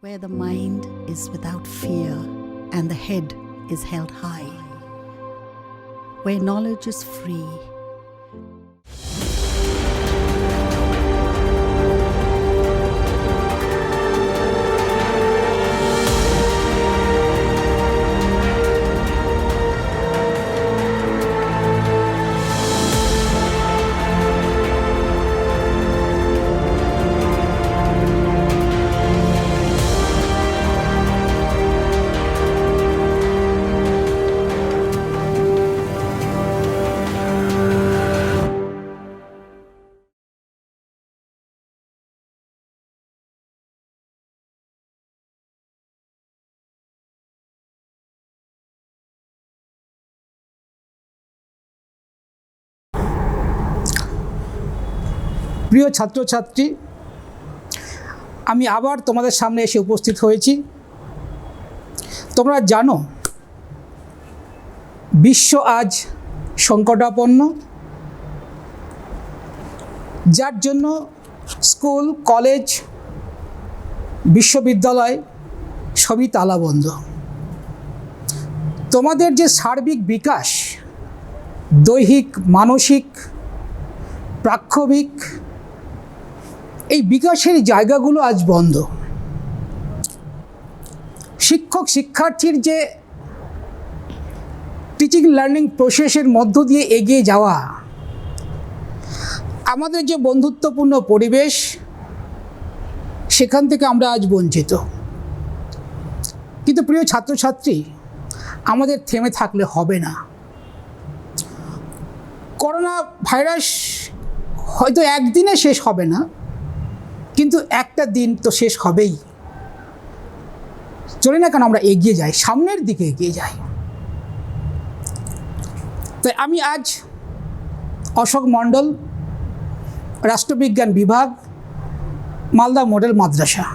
where the mind is without fear and the head is held high, where knowledge is free. প্রিয় ছাত্রছাত্রী, আমি আবার তোমাদের সামনে এসে উপস্থিত হয়েছি। তোমরা জানো বিশ্ব আজ সংকটাপন্ন, যার জন্য স্কুল, কলেজ, বিশ্ববিদ্যালয় সবই তালাবন্ধ। তোমাদের যে সার্বিক বিকাশ, দৈহিক, মানসিক, প্রাক্ষবিক, এই বিকাশের জায়গাগুলো আজ বন্ধ। শিক্ষক শিক্ষার্থীর যে টিচিং লার্নিং প্রসেসের মধ্য দিয়ে এগিয়ে যাওয়া, আমাদের যে বন্ধুত্বপূর্ণ পরিবেশ, সেখান থেকে আমরা আজ বঞ্চিত। কিন্তু প্রিয় ছাত্রছাত্রী, আমাদের থেমে থাকলে হবে না। করোনা ভাইরাস হয়তো একদিনে শেষ হবে না, কিন্তু একটা দিন তো শেষ হবেই। চলি না কেন আমরা এগিয়ে যাই, সামনের দিকে এগিয়ে যাই। তাই আমি আজ অশোক মণ্ডল, রাষ্ট্রবিজ্ঞান বিভাগ, মালদা মডেল মাদ্রাসা,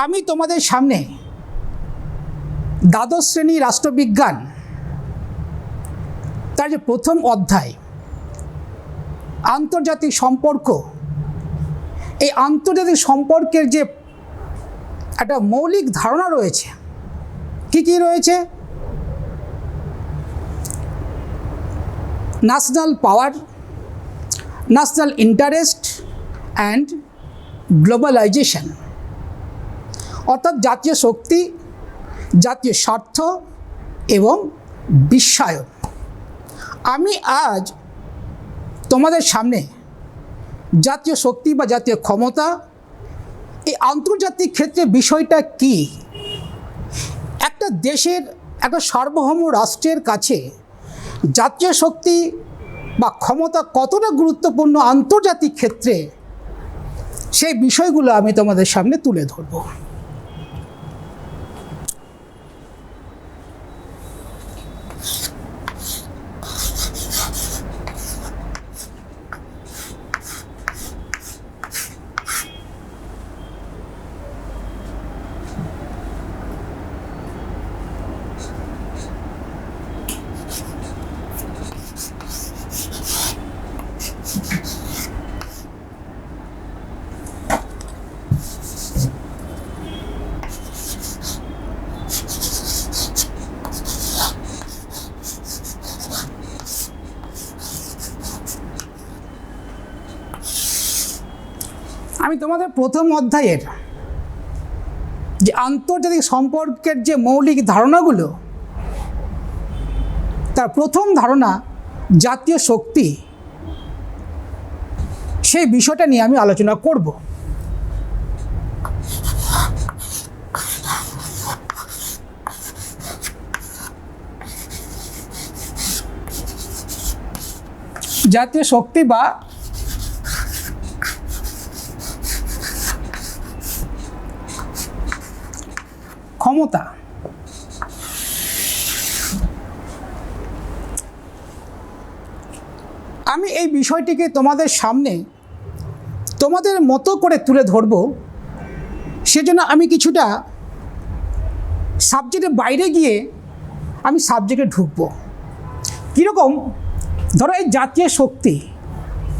আমি তোমাদের সামনে দ্বাদশ শ্রেণী রাষ্ট্রবিজ্ঞান তার যে প্রথম অধ্যায় আন্তর্জাতিক সম্পর্ক, এই আন্তর্জাতিক সম্পর্কের যে একটা মৌলিক ধারণা রয়েছে, কি রয়েছে? National power, national interest and globalization, অর্থাৎ জাতীয় শক্তি, জাতীয় স্বার্থ এবং বিশ্বায়ন। আমি আজ তোমাদের সামনে জাতীয় শক্তি বা জাতীয় ক্ষমতা, এই আন্তর্জাতিক ক্ষেত্রে বিষয়টা কি, একটা দেশের, একটা সার্বভৌম রাষ্ট্রের কাছে জাতীয় শক্তি বা ক্ষমতা কতটা গুরুত্বপূর্ণ আন্তর্জাতিক ক্ষেত্রে, সেই বিষয়গুলো আমি তোমাদের সামনে তুলে ধরব। আমি তোমাদের প্রথম অধ্যায়ের যে আন্তর্জাতিক সম্পর্কের যে মৌলিক ধারণাগুলো, তার প্রথম ধারণা জাতীয় শক্তি, সেই বিষয়টা নিয়ে আমি আলোচনা করব। জাতীয় শক্তি বা ক্ষমতা, আমি এই বিষয়টিকে তোমাদের সামনে তোমাদের মতো করে তুলে ধরব। সেজন্য আমি কিছুটা সাবজেক্টের বাইরে গিয়ে আমি সাবজেক্টে ঢুকবো। কীরকম? ধরো এই জাতীয় শক্তি,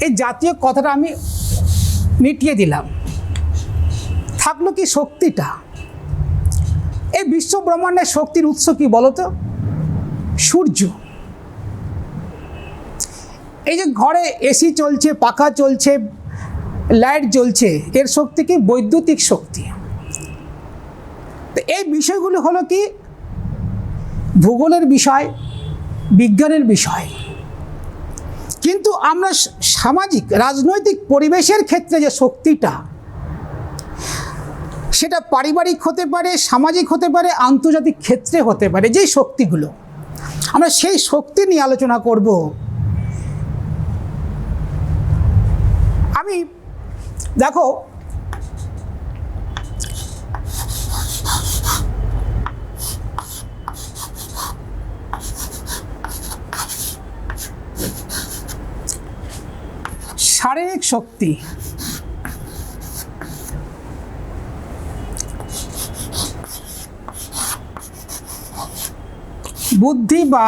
এই জাতীয় কথাটা আমি মিটিয়ে দিলাম, থাকলো কি শক্তিটা। এই বিশ্ব ব্রহ্মাণ্ডের শক্তির উৎস কি বলতো? সূর্য। এই যে ঘরে এসি চলছে, পাখা চলছে, লাইট জ্বলছে, এর শক্তি কি? বৈদ্যুতিক শক্তি। তো এই বিষয়গুলো হলো কি ভূগোলের বিষয়, বিজ্ঞানের বিষয়। কিন্তু আমরা সামাজিক রাজনৈতিক পরিবেশের ক্ষেত্রে যে শক্তিটা, সেটা পারিবারিক হতে পারে, সামাজিক হতে পারে, আন্তর্জাতিক ক্ষেত্রে হতে পারে, যেই শক্তিগুলো, আমরা সেই শক্তি নিয়ে আলোচনা করব। আমি দেখো শারীরিক শক্তি, বুদ্ধি বা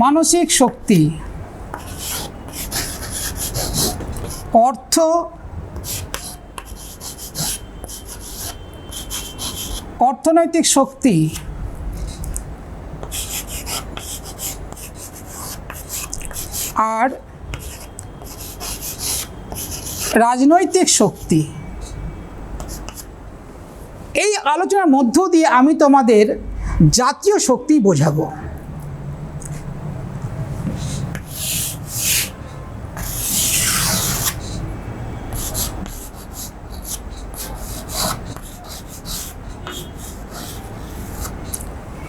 মানসিক শক্তি, অর্থনৈতিক শক্তি, আর রাজনৈতিক শক্তি। এই আলোচনার মধ্য দিয়ে আমি তোমাদের জাতীয় শক্তি বোঝাবো।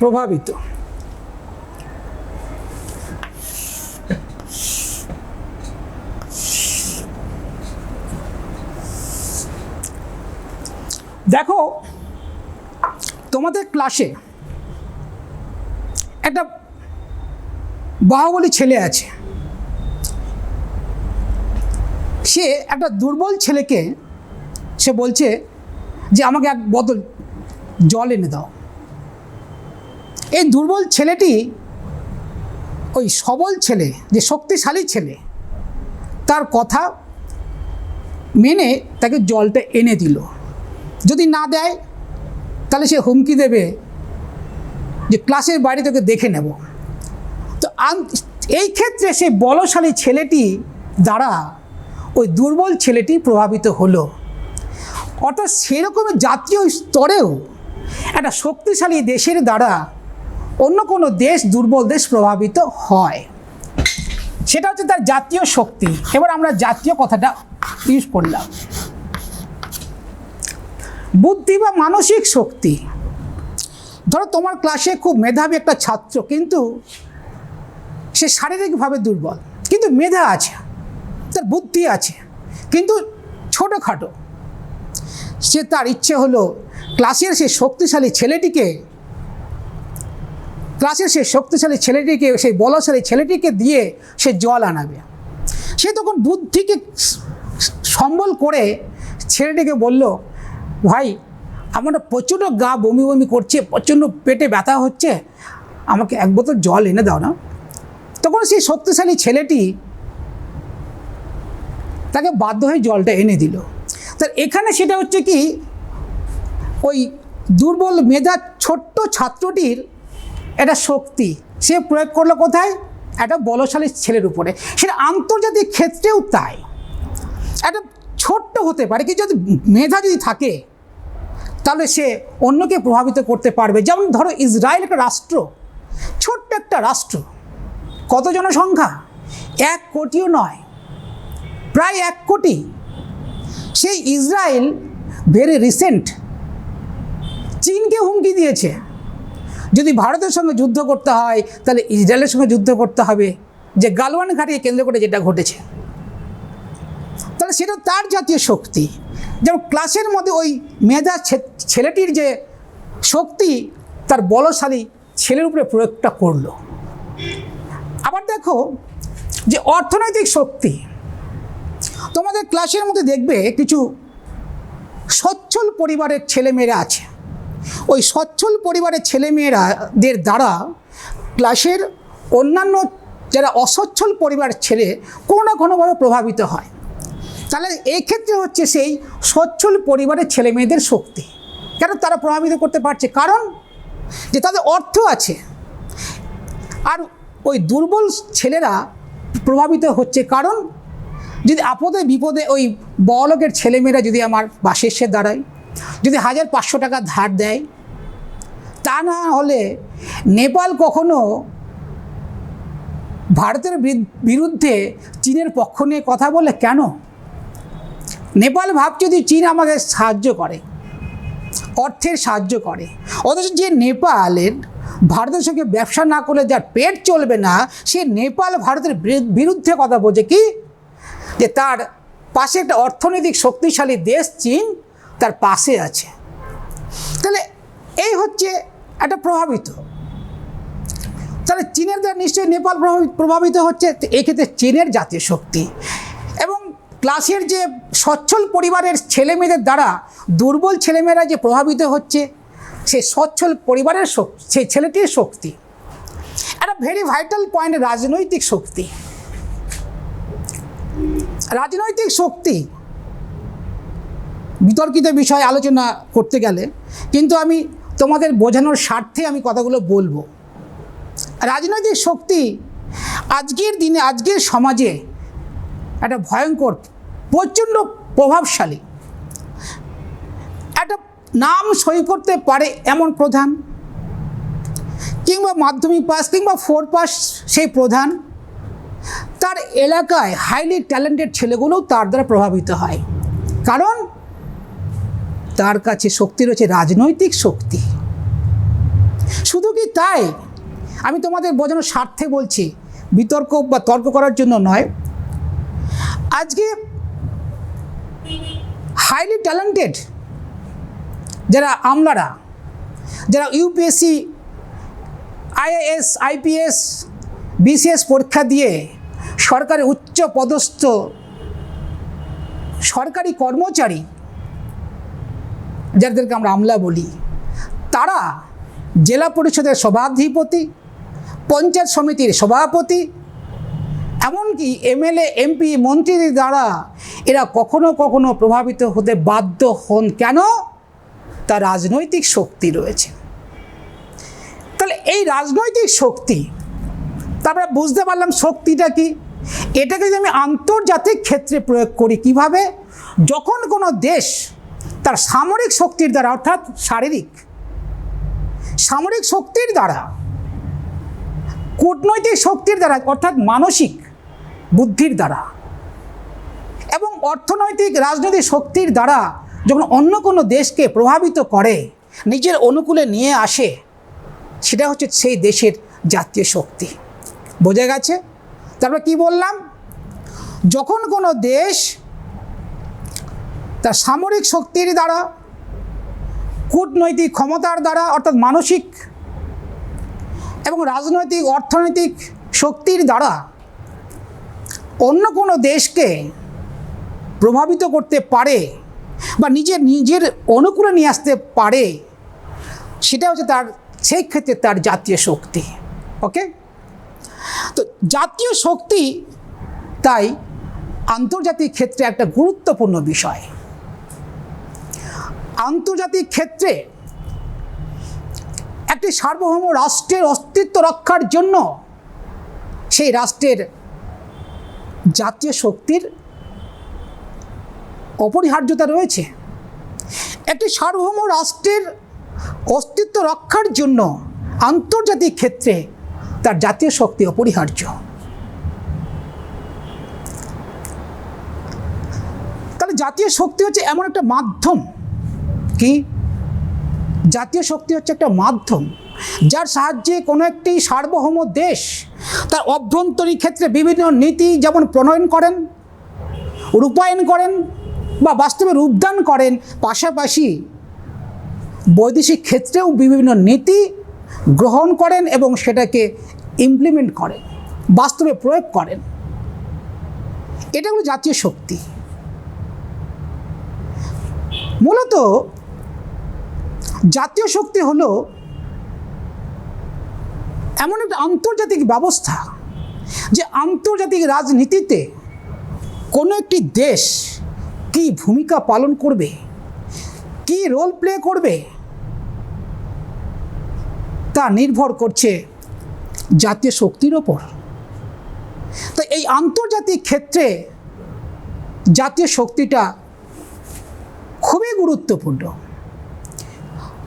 প্রভাবিত। দেখো তোমাদের ক্লাসে একটা বাহুবলী ছেলে আছে, সে একটা দুর্বল ছেলেকে সে বলছে যে আমাকে এক বোতল জল এনে দাও। এই দুর্বল ছেলেটি ওই সবল ছেলে, যে শক্তিশালী ছেলে, তার কথা মেনে তাকে জলটা এনে দিল। যদি না দেয় তাহলে সে হুমকি দেবে যে ক্লাসের বাইরে তোকে দেখে নেব। তো এই ক্ষেত্রে সেই বলশালী ছেলেটি দ্বারা ওই দুর্বল ছেলেটি প্রভাবিত হলো। অর্থাৎ সেরকমই জাতীয় স্তরেও একটা শক্তিশালী দেশের দ্বারা অন্য কোনো দেশ, দুর্বল দেশ প্রভাবিত হয়। সেটা হচ্ছে তার জাতীয় শক্তি। এবার আমরা জাতীয় কথাটা ইউজ করলাম। বুদ্ধি বা মানসিক শক্তি, ধরো তোমার ক্লাসে খুব মেধাবী একটা ছাত্র, কিন্তু সে শারীরিকভাবে দুর্বল, কিন্তু মেধা আছে, তার বুদ্ধি আছে, কিন্তু ছোটোখাটো। সে তার ইচ্ছে হলো ক্লাসের সেই শক্তিশালী ছেলেটিকে, সেই বলশালী ছেলেটিকে দিয়ে সে জল আনাবে। সে তখন বুদ্ধিকে সম্বল করে ছেলেটিকে বলল, ভাই আমার প্রচণ্ড গা বমি বমি করছে, প্রচণ্ড পেটে ব্যথা হচ্ছে, আমাকে এক বোতল জল এনে দাও না। তখন সেই শক্তিশালী ছেলেটি তাকে বাধ্য হয়ে জলটা এনে দিল। তো এখানে সেটা হচ্ছে কি, ওই দুর্বল মেধা ছোট্ট ছাত্রটির একটা শক্তি সে প্রয়োগ করলো কোথায়? একটা বলশালী ছেলের উপরে। সেটা আন্তর্জাতিক ক্ষেত্রেও তাই। একটা ছোট্ট হতে পারে, কি যদি মেধা যদি থাকে তাহলে সে অন্যকে প্রভাবিত করতে পারবে। যেমন ধরো ইসরায়েল একটা রাষ্ট্র, ছোট্ট একটা রাষ্ট্র, কত জনসংখ্যা? 1 কোটিও নয়, প্রায় 1 কোটি। সেই ইসরায়েল ভেরি রিসেন্ট চীনকে হুমকি দিয়েছে, যদি ভারতের সঙ্গে যুদ্ধ করতে হয় তাহলে ইসরায়েলের সঙ্গে যুদ্ধ করতে হবে, যে গালওয়ান ঘাটিকে কেন্দ্র করে যেটা ঘটেছে। তাহলে সেটা তার জাতীয় শক্তি। যেমন ক্লাসের মধ্যে ওই মেধা ছেলেটির যে শক্তি তার বলশালী ছেলের উপরে প্রয়োগটা করলো। আবার দেখো যে অর্থনৈতিক শক্তি, তোমাদের ক্লাসের মধ্যে দেখবে কিছু সচ্ছল পরিবারের ছেলেমেয়েরা আছে। ওই সচ্ছল পরিবারের ছেলেমেয়েরাদের দ্বারা ক্লাসের অন্যান্য যারা অসচ্ছল পরিবারের ছেলে কোনো না কোনোভাবে প্রভাবিত হয়। তাহলে এই ক্ষেত্রে হচ্ছে সেই সচ্ছল পরিবারের ছেলে মেয়েদের শক্তি। কেন তারা প্রভাবিত করতে পারছে? কারণ যে তাদের অর্থ আছে। আর ওই দুর্বল ছেলেরা প্রভাবিত হচ্ছে কারণ যদি আপদে বিপদে ওই বড়লোকের ছেলেমেয়েরা যদি আমার পাশে এসে দাঁড়ায়, যদি 1500 টাকা ধার দেয়, তা না হলে নেপাল কখনো ভারতের বিরুদ্ধে চীনের পক্ষ নিয়ে কথা বলে কেন? নেপাল ভাবছে যদি চীন আমাকে সাহায্য করে, অর্থের সাহায্য করে, অথচ যে নেপালের ভারতের সঙ্গে ব্যবসা না করলে যার পেট চলবে না, সে নেপাল ভারতের বিরুদ্ধে কথা বলছে কি? যে তার পাশে একটা অর্থনৈতিক শক্তিশালী দেশ চীন তার পাশে আছে। তাহলে এই হচ্ছে একটা প্রভাবিত। তাহলে চীনের দ্বারা নিশ্চয়ই নেপাল প্রভাবিত হচ্ছে। এক্ষেত্রে চীনের জাতীয় শক্তি এবং ক্লাসের যে সচ্ছল পরিবারের ছেলেমেয়েদের দ্বারা দুর্বল ছেলেমেয়েরা যে প্রভাবিত হচ্ছে, সেই সচ্ছল পরিবারের সেই ছেলেটির শক্তি। একটা ভেরি ভাইটাল পয়েন্ট, রাজনৈতিক শক্তি। রাজনৈতিক শক্তি বিতর্কিত বিষয় আলোচনা করতে গেলে, কিন্তু আমি তোমাদের বোঝানোর স্বার্থে আমি কথাগুলো বলবো। রাজনৈতিক শক্তি আজকের দিনে, আজকের সমাজে একটা ভয়ঙ্কর, প্রচণ্ড প্রভাবশালী। একটা নাম সই করতে পারে এমন প্রধান, কিংবা মাধ্যমিক পাস কিংবা 4 পাস সেই প্রধান, তার এলাকায় হাইলি ট্যালেন্টেড ছেলেগুলোও তার দ্বারা প্রভাবিত হয়। কারণ তার কাছে শক্তি রয়েছে, রাজনৈতিক শক্তি। শুধু কি তাই? আমি তোমাদের বোঝানোর স্বার্থে বলছি, বিতর্ক বা তর্ক করার জন্য নয়। আজকে হাইলি ট্যালেন্টেড যারা আমলারা, যারা ইউপিএসসি, আইএএস, আইপিএস, বিসিএস পরীক্ষা দিয়ে সরকারি উচ্চ পদস্থ সরকারি কর্মচারী, যাদেরকে আমরা আমলা বলি, তারা জেলা পরিষদের সভাধিপতি, পঞ্চায়েত সমিতির সভাপতি, এমনকি এমএলএ, এমপি, মন্ত্রীদের দ্বারা এরা কখনো কখনো প্রভাবিত হতে বাধ্য হন। কেন? তার রাজনৈতিক শক্তি রয়েছে। তাহলে এই রাজনৈতিক শক্তি, তারপরে বুঝতে পারলাম শক্তিটা কি। এটাকে যদি আমি আন্তর্জাতিক ক্ষেত্রে প্রয়োগ করি, কিভাবে? যখন কোনো দেশ তার সামরিক শক্তির দ্বারা, অর্থাৎ সামরিক শক্তির দ্বারা, কূটনৈতিক শক্তির দ্বারা অর্থাৎ মানসিক বুদ্ধির দ্বারা, এবং অর্থনৈতিক রাজনৈতিক শক্তির দ্বারা যখন অন্য কোনো দেশকে প্রভাবিত করে, নিজের অনুকূলে নিয়ে আসে, সেটা হচ্ছে সেই দেশের জাতীয় শক্তি। বোঝা গেছে? তারপরে কি বললাম? যখন কোনো দেশ তার সামরিক শক্তির দ্বারা, কূটনৈতিক ক্ষমতার দ্বারা অর্থাৎ মানসিক, এবং রাজনৈতিক অর্থনৈতিক শক্তির দ্বারা অন্য কোনো দেশকে প্রভাবিত করতে পারে বা নিজের অনুকূলে নিয়ে আসতে পারে, সেটা হচ্ছে তার, সেই ক্ষেত্রে তার জাতীয় শক্তি। ওকে? তো জাতীয় শক্তি তাই আন্তর্জাতিক ক্ষেত্রে একটা গুরুত্বপূর্ণ বিষয়। আন্তর্জাতিক ক্ষেত্রে একটি সার্বভৌম রাষ্ট্রের অস্তিত্ব রক্ষার জন্য সেই রাষ্ট্রের জাতীয় শক্তির অপরিহার্যতা রয়েছে। একটি সার্বভৌম রাষ্ট্রের অস্তিত্ব রক্ষার জন্য আন্তর্জাতিক ক্ষেত্রে তার জাতীয় শক্তি অপরিহার্য। তাহলে জাতীয় শক্তি হচ্ছে এমন একটা মাধ্যম, কি? জাতীয় শক্তি হচ্ছে একটা মাধ্যম যার সাহায্যে কোনো একটি সার্বভৌম দেশ তার অভ্যন্তরীণ ক্ষেত্রে বিভিন্ন নীতি যেমন প্রণয়ন করেন, রূপায়ণ করেন বা বাস্তবে রূপদান করেন, পাশাপাশি বৈদেশিক ক্ষেত্রেও বিভিন্ন নীতি গ্রহণ করেন এবং সেটাকে ইমপ্লিমেন্ট করেন, বাস্তবে প্রয়োগ করেন। এটা হলো জাতীয় শক্তি। মূলত জাতীয় শক্তি হলো এমন একটা আন্তর্জাতিক ব্যবস্থা যে আন্তর্জাতিক রাজনীতিতে কোনো একটি দেশ কি ভূমিকা পালন করবে, কি রোল প্লে করবে, তা নির্ভর করছে জাতীয় শক্তির ওপর। তো এই আন্তর্জাতিক ক্ষেত্রে জাতীয় শক্তিটা খুবই গুরুত্বপূর্ণ।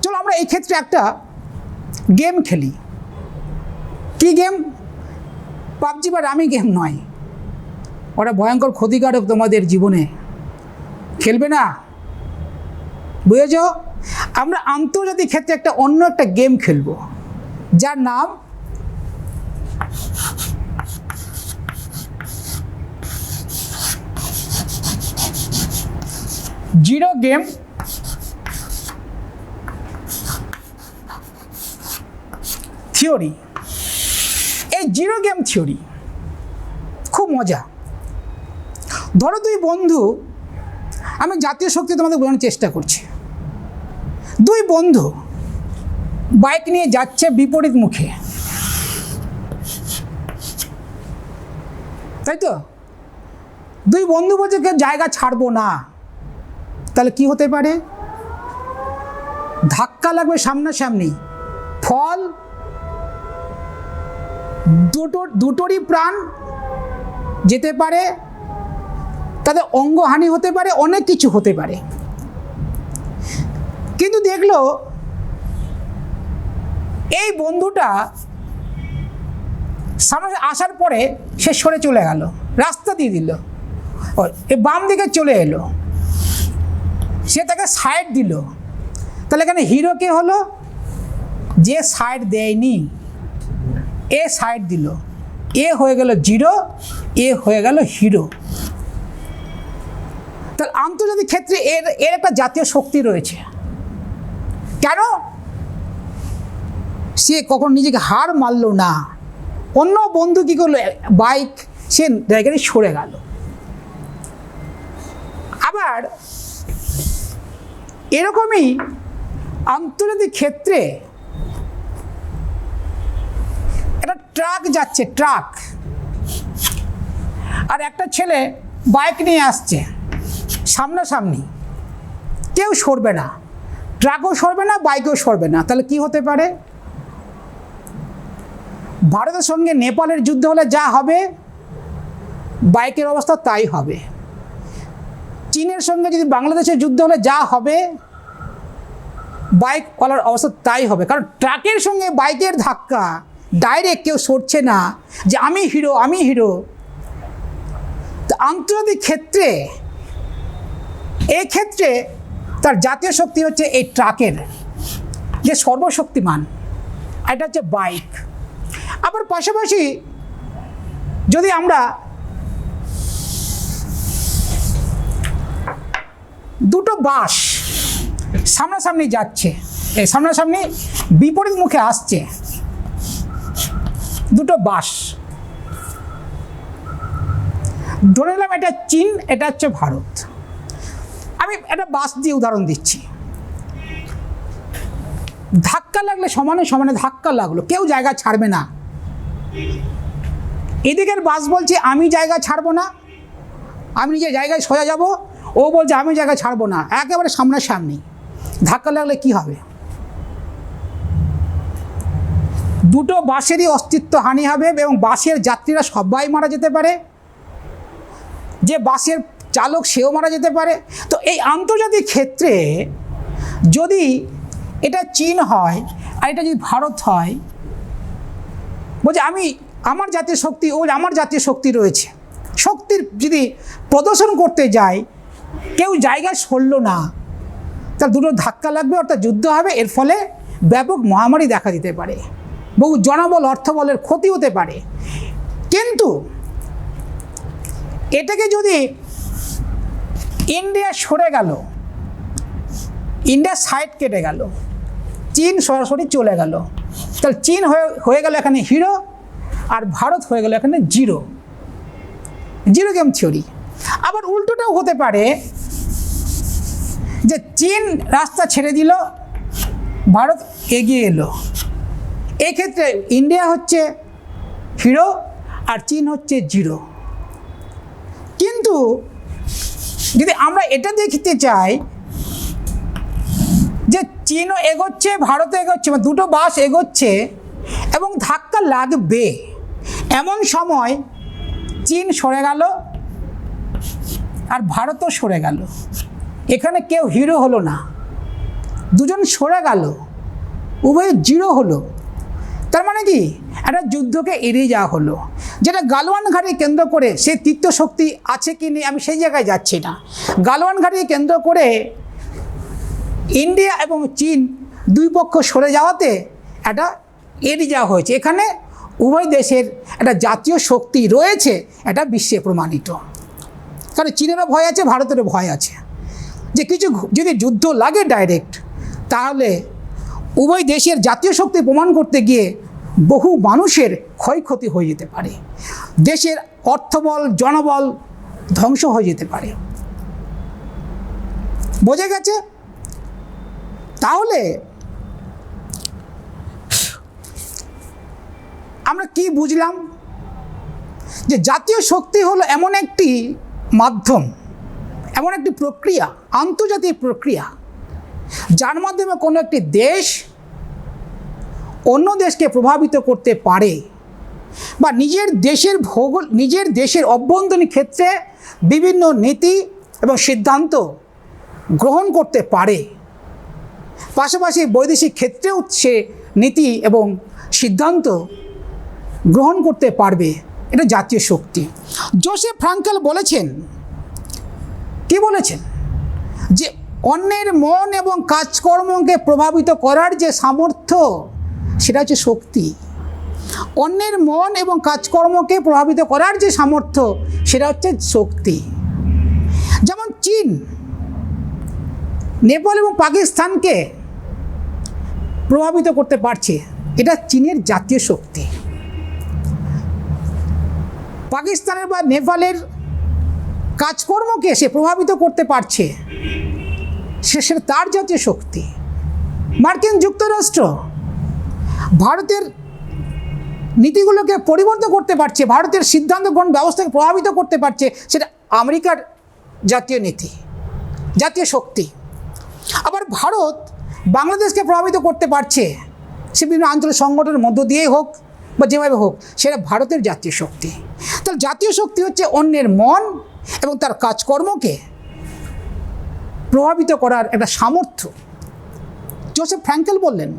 চলো আমরা এই ক্ষেত্রে একটা গেম খেলি। কি গেম? পাবজি বা রামি গেম নয়, ওটা ভয়ঙ্কর ক্ষতিকারক তোমাদের জীবনে, খেলবে না, বুঝেছ? আমরা আন্তর্জাতিক ক্ষেত্রে অন্য একটা গেম খেলবো, যার নাম জিরো গেম থিওরি। এই জিরো গেম থিওরি খুব মজা। ধরো দুই বন্ধু, আমি জাতীয় শক্তি তোমাদের বোঝানোর চেষ্টা করছি। দুই বন্ধু বাইক নিয়ে যাচ্ছে বিপরীত মুখে, তাই তো? দুই বন্ধু বলছে কেউ জায়গা ছাড়বো না, তাহলে কি হতে পারে? ধাক্কা লাগবে সামনাসামনি, ফল দুটোরই প্রাণ যেতে পারে, তাদের অঙ্গহানি হতে পারে, অনেক কিছু হতে পারে। কিন্তু দেখলো এই বন্ধুটা সামনে আসার পরে সে সরে চলে গেল, রাস্তা দিয়ে দিল, বাম দিকে চলে এলো, সে তাকে সাইড দিল। তাহলে এখানে হিরো কে হলো? যে সাইড দেয়নি, এ সাইড দিল, এ হয়ে গেল জিরো, এ হয়ে গেল হিরো। তাহলে আন্তর্জাতিক ক্ষেত্রে এর একটা জাতীয় শক্তি রয়েছে। কেন? সে কখন নিজেকে হার মানলো না। অন্য বন্ধু কী করলো? বাইক সে জায়গায় সরে গেল। আবার এরকমই আন্তর্জাতিক ক্ষেত্রে একটা ট্রাক যাচ্ছে, ট্রাক, আর একটা ছেলে বাইক নিয়ে আসছে সামনাসামনি, কেউ সরবে না, ট্রাকও সরবে না, বাইকও সরবে না। তাহলে কি হতে পারে? ভারতের সঙ্গে নেপালের যুদ্ধ হলে যা হবে, বাইকের অবস্থা তাই হবে। চীনের সঙ্গে যদি বাংলাদেশের যুদ্ধ হলে যা হবে, বাইকওয়ালার অবস্থা তাই হবে। কারণ ট্রাকের সঙ্গে বাইকের ধাক্কা, ডাইরেক্ট কেউ সরছে না যে আমি হিরো, আমি হিরো। তো আন্তর্জাতিক ক্ষেত্রে এই ক্ষেত্রে তার জাতীয় শক্তি হচ্ছে এই ট্রাকের, যে সর্বশক্তিমান, এটা হচ্ছে বাইক। আবার পাশাপাশি যদি আমরা দুটো বাস সামনাসামনি যাচ্ছে, এই সামনাসামনি বিপরীত মুখে আসছে, দুটো বাস, ধরে নিলাম এটা চীন, এটা হচ্ছে ভারত। আমি একটা বাস দিয়ে উদাহরণ দিচ্ছি। ধাক্কা লাগলে সমানে সমানে ধাক্কা লাগলো, কেউ জায়গা ছাড়বে না। এদিকের বাস বলছে আমি জায়গা ছাড়বো না, আমি নিজের জায়গায় সোজা যাব, ও বলছে আমি জায়গা ছাড়বো না, একেবারে সামনাসামনি। ধাক্কা লাগলে কি হবে? দুটো বাসেরই অস্তিত্ব হানি হবে এবং বাসের যাত্রীরা সবাই মারা যেতে পারে, যে বাসের চালক সেও মারা যেতে পারে। তো এই আন্তর্জাতিক ক্ষেত্রে যদি এটা চীন হয় আর এটা যদি ভারত হয়, বলছে আমি আমার জাতীয় শক্তি, ও আমার জাতীয় শক্তি রয়েছে, শক্তির যদি প্রদর্শন করতে যায়, কেউ জায়গায় সরল না, তার দুটো ধাক্কা লাগবে, অর্থাৎ যুদ্ধ হবে। এর ফলে ব্যাপক মহামারী দেখা দিতে পারে, বহু জনবল অর্থবলের ক্ষতি হতে পারে। কিন্তু এটাকে যদি ইন্ডিয়া সরে গেল, ইন্ডিয়া সাইড কেটে গেল, চীন সরাসরি চলে গেল, তাহলে চীন হয়ে গেল এখানে হিরো, আর ভারত হয়ে গেল এখানে জিরো। Zero game theory. আবার উল্টোটাও হতে পারে যে চীন রাস্তা ছেড়ে দিল, ভারত এগিয়ে এলো, এক্ষেত্রে ইন্ডিয়া হচ্ছে হিরো আর চীন হচ্ছে জিরো। কিন্তু যদি আমরা এটা দেখতে চাই যে চীনও এগোচ্ছে, ভারতও এগোচ্ছে, মানে দুটো বাস এগোচ্ছে এবং ধাক্কা লাগবে, এমন সময় চীন সরে গেল আর ভারতও সরে গেল। এখানে কেউ হিরো হলো না, দুজন সরে গেল, উভয় জিরো হলো। তার মানে কি, একটা যুদ্ধকে এড়িয়ে যাওয়া হলো। যেটা গালওয়ান ঘাটি কেন্দ্র করে, সে তৃতীয় শক্তি আছে কি নেই আমি সেই জায়গায় যাচ্ছি না। গালওয়ান ঘাটি কেন্দ্র করে ইন্ডিয়া এবং চীন দুই পক্ষ সরে যাওয়াতে একটা এড়িয়ে যাওয়া হয়েছে। এখানে উভয় দেশের একটা জাতীয় শক্তি রয়েছে, এটা বিশ্বে প্রমাণিত। কারণ চীনেরও ভয় আছে, ভারতেরও ভয় আছে যে কিছু যদি যুদ্ধ লাগে ডাইরেক্ট, তাহলে উভয় দেশের জাতীয় শক্তি প্রমাণ করতে গিয়ে বহু মানুষের ক্ষয়ক্ষতি হয়ে যেতে পারে, দেশের অর্থবল জনবল ধ্বংস হয়ে যেতে পারে। বোঝা গেছে? তাহলে আমরা কি বুঝলাম? যে জাতীয় শক্তি হলো এমন একটি মাধ্যম, এমন একটি প্রক্রিয়া, আন্তর্জাতিক প্রক্রিয়া, যার মাধ্যমে কোনো একটি দেশ অন্য দেশকে প্রভাবিত করতে পারে বা নিজের দেশের ভূগোল, নিজের দেশের অভ্যন্তরীণ ক্ষেত্রে বিভিন্ন নীতি এবং সিদ্ধান্ত গ্রহণ করতে পারে, পাশাপাশি বৈদেশিক ক্ষেত্রেও সে নীতি এবং সিদ্ধান্ত গ্রহণ করতে পারবে। এটা জাতীয় শক্তি। জোসেফ ফ্রাঙ্কেল বলেছেন, কি বলেছেন? যে অন্যের মন এবং কাজকর্মকে প্রভাবিত করার যে সামর্থ্য, সেটা হচ্ছে শক্তি। অন্যের মন এবং কাজকর্মকে প্রভাবিত করার যে সামর্থ্য, সেটা হচ্ছে শক্তি। যেমন চীন নেপাল এবং পাকিস্তানকে প্রভাবিত করতে পারছে, এটা চীনের জাতীয় শক্তি। পাকিস্তানের বা নেপালের কাজকর্মকে সে প্রভাবিত করতে পারছে, সে তার জাতীয় শক্তি। মার্কিন যুক্তরাষ্ট্র ভারতের নীতিগুলোকে পরিবর্তন করতে পারছে, ভারতের সিদ্ধান্ত গ্রহণ ব্যবস্থাকে প্রভাবিত করতে পারছে, সেটা আমেরিকার জাতীয় নীতি, জাতীয় শক্তি। আবার ভারত বাংলাদেশকে প্রভাবিত করতে পারছে, সে বিভিন্ন আঞ্চলিক সংগঠনের মধ্য দিয়েই হোক বা যেভাবে হোক, সেটা ভারতের জাতীয় শক্তি। তাহলে জাতীয় শক্তি হচ্ছে অন্যের মন এবং তার কাজকর্মকে প্রভাবিত করার একটা সামর্থ্য। জোসেফ ফ্রাঙ্কেল বললেন।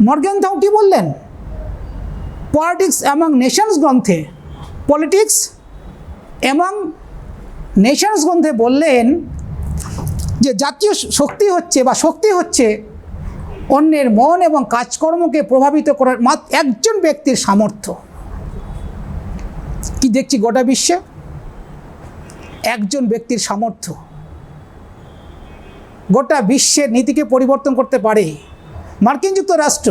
মর্গেনথাউ কি বললেন? পলিটিক্স অ্যামং নেশনস গ্রন্থে, পলিটিক্স অ্যামং নেশনস গ্রন্থে বললেন যে জাতীয় শক্তি হচ্ছে বা শক্তি হচ্ছে অন্যের মন এবং কাজকর্মকে প্রভাবিত করার মাত্র একজন ব্যক্তির সামর্থ্য। কি দেখছি গোটা বিশ্বে? একজন ব্যক্তির সামর্থ্য গোটা বিশ্বের নীতিকে পরিবর্তন করতে পারে। মার্কিন যুক্তরাষ্ট্র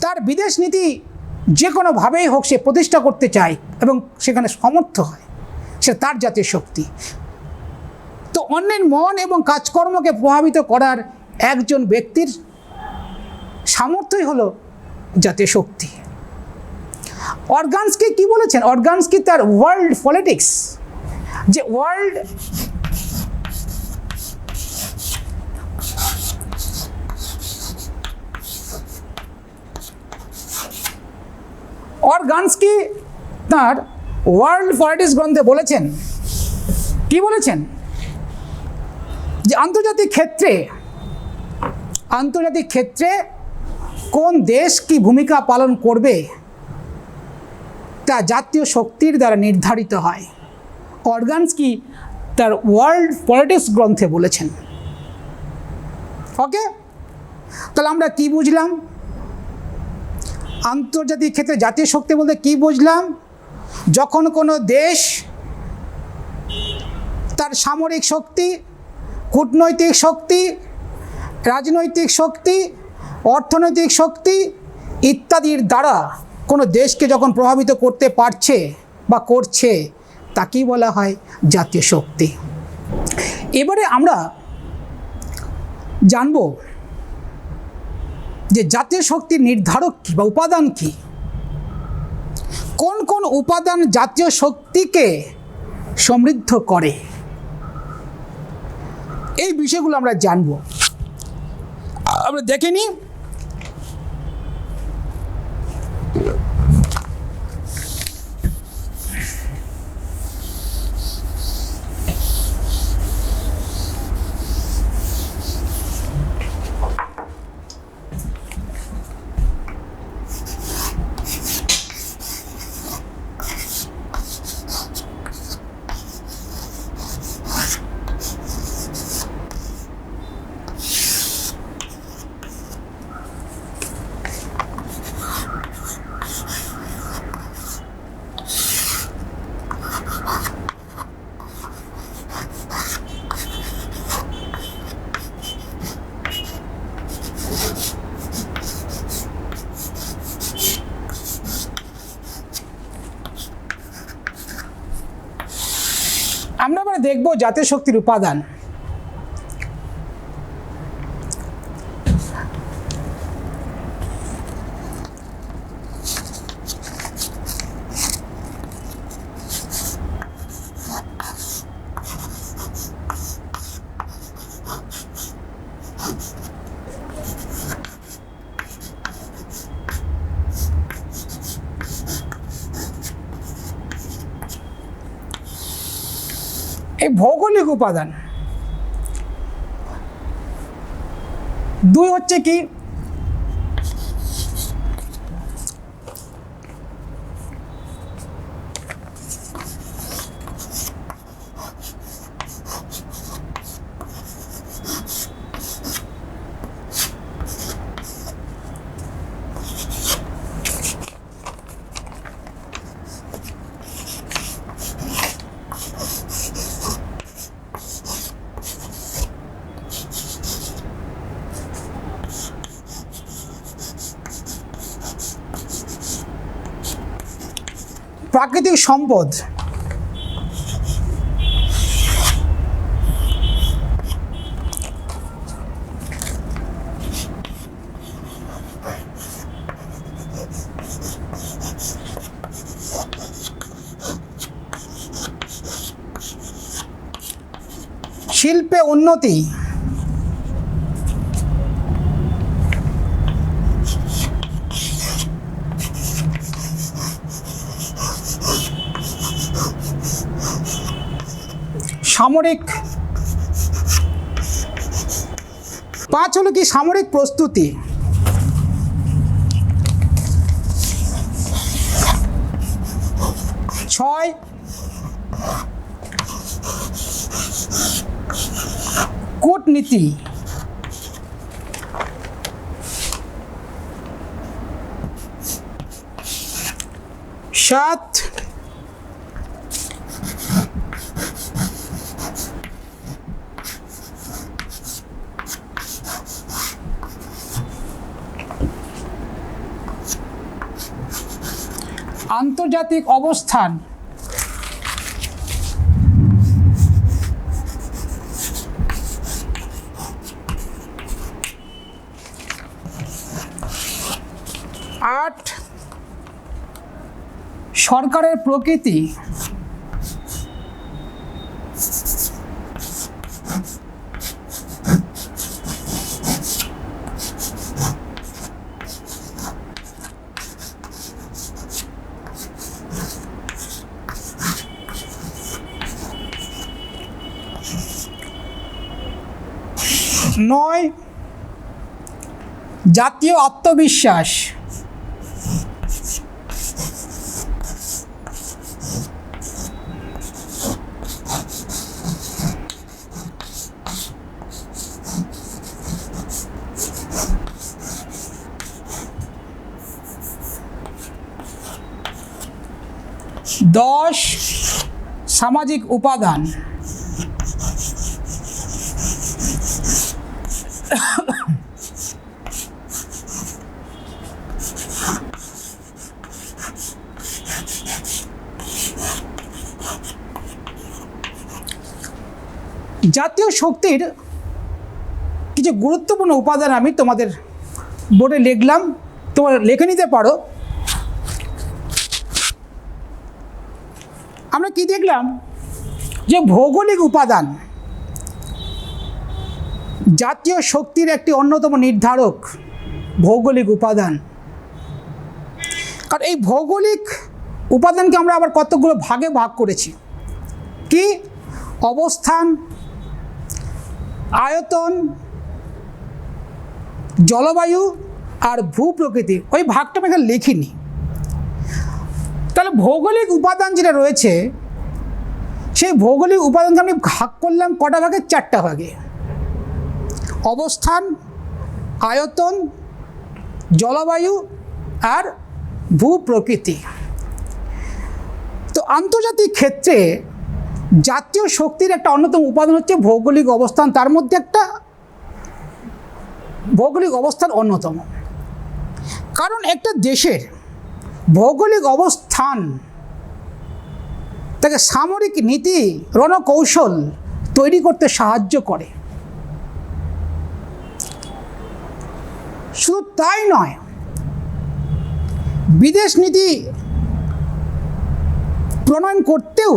তার বিদেশ নীতি যে কোনোভাবেই হোক সে প্রতিষ্ঠা করতে চায় এবং সেখানে সমর্থ হয়, সে তার জাতীয় শক্তি। তো অন্যের মন এবং কাজকর্মকে প্রভাবিত করার একজন ব্যক্তির সামর্থ্যই হলো জাতীয় শক্তি। অর্গানস্কি কি বলেছেন? অর্গানস্কি তার ওয়ার্ল্ড পলিটিক্স, যে ওয়ার্ল্ড অর্গানস্কি তার ওয়ার্ল্ড পলিটিক্স গ্রন্থে বলেছেন, কি বলেছেন? যে আন্তর্জাতিক ক্ষেত্রে কোন দেশ কি ভূমিকা পালন করবে তা জাতীয় শক্তির দ্বারা নির্ধারিত হয়। অর্গানস্কি তার ওয়ার্ল্ড পলিটিক্স গ্রন্থে বলেছেন। ওকে, তাহলে আমরা কি বুঝলাম? আন্তর্জাতিক ক্ষেত্রে জাতীয় শক্তি বলতে কি বুঝলাম? যখন কোনো দেশ তার সামরিক শক্তি, কূটনৈতিক শক্তি, রাজনৈতিক শক্তি, অর্থনৈতিক শক্তি ইত্যাদির দ্বারা কোনো দেশকে যখন প্রভাবিত করতে পারছে বা করছে, তাকেই বলা হয় জাতীয় শক্তি। এবারে আমরা জানব যে জাতীয় শক্তির নির্ধারক কী বা উপাদান কী। কোন কোন উপাদান জাতীয় শক্তিকে সমৃদ্ধ করে? এই বিষয়গুলো আমরা জানব। আমরা দেখে নিই। আমরা এবারে দেখব জাতীয় শক্তির উপাদান। এই ভৌগোলিক উপাদান। দুই হচ্ছে কি প্রাকৃতিক সম্পদ। শিল্পে উন্নতি। সামরিক। 5 হলো কি সামরিক প্রস্তুতি। 6 কূটনীতি। 7 আন্তর্জাতিক অবস্থান। 8 সরকারের প্রকৃতি। 9 জাতীয় আত্মবিশ্বাস। 10 সামাজিক উপাদান। জাতীয় শক্তির কিছু গুরুত্বপূর্ণ উপাদান আমি তোমাদের বোর্ডে লিখলাম, তোমরা লিখে নিতে পারো। কি দেখলাম যে ভৌগোলিক উপাদান জাতীয় শক্তির একটি অন্যতম নির্ধারক। ভৌগোলিক উপাদান, কারণ এই ভৌগোলিক উপাদানকে আমরা আবার কতগুলো ভাগে ভাগ করেছি। কি? অবস্থান, আয়তন, জলবায়ু আর ভূপ্রকৃতি। ওই ভাগটা আমি এখানে লিখিনি। তাহলে ভৌগোলিক উপাদান যেটা রয়েছে, সেই ভৌগোলিক উপাদানকে আমি ভাগ করলাম কটা ভাগে? 4টা ভাগে। অবস্থান, আয়তন, জলবায়ু আর ভূপ্রকৃতি। তো আন্তর্জাতিক ক্ষেত্রে জাতীয় শক্তির একটা অন্যতম উপাদান হচ্ছে ভৌগোলিক অবস্থান। তার মধ্যে একটা ভৌগোলিক অবস্থান অন্যতম। কারণ একটা দেশের ভৌগোলিক অবস্থান তাকে সামরিক নীতি, রণকৌশল তৈরি করতে সাহায্য করে। শুধু তাই নয়, বিদেশ নীতি প্রণয়ন করতেও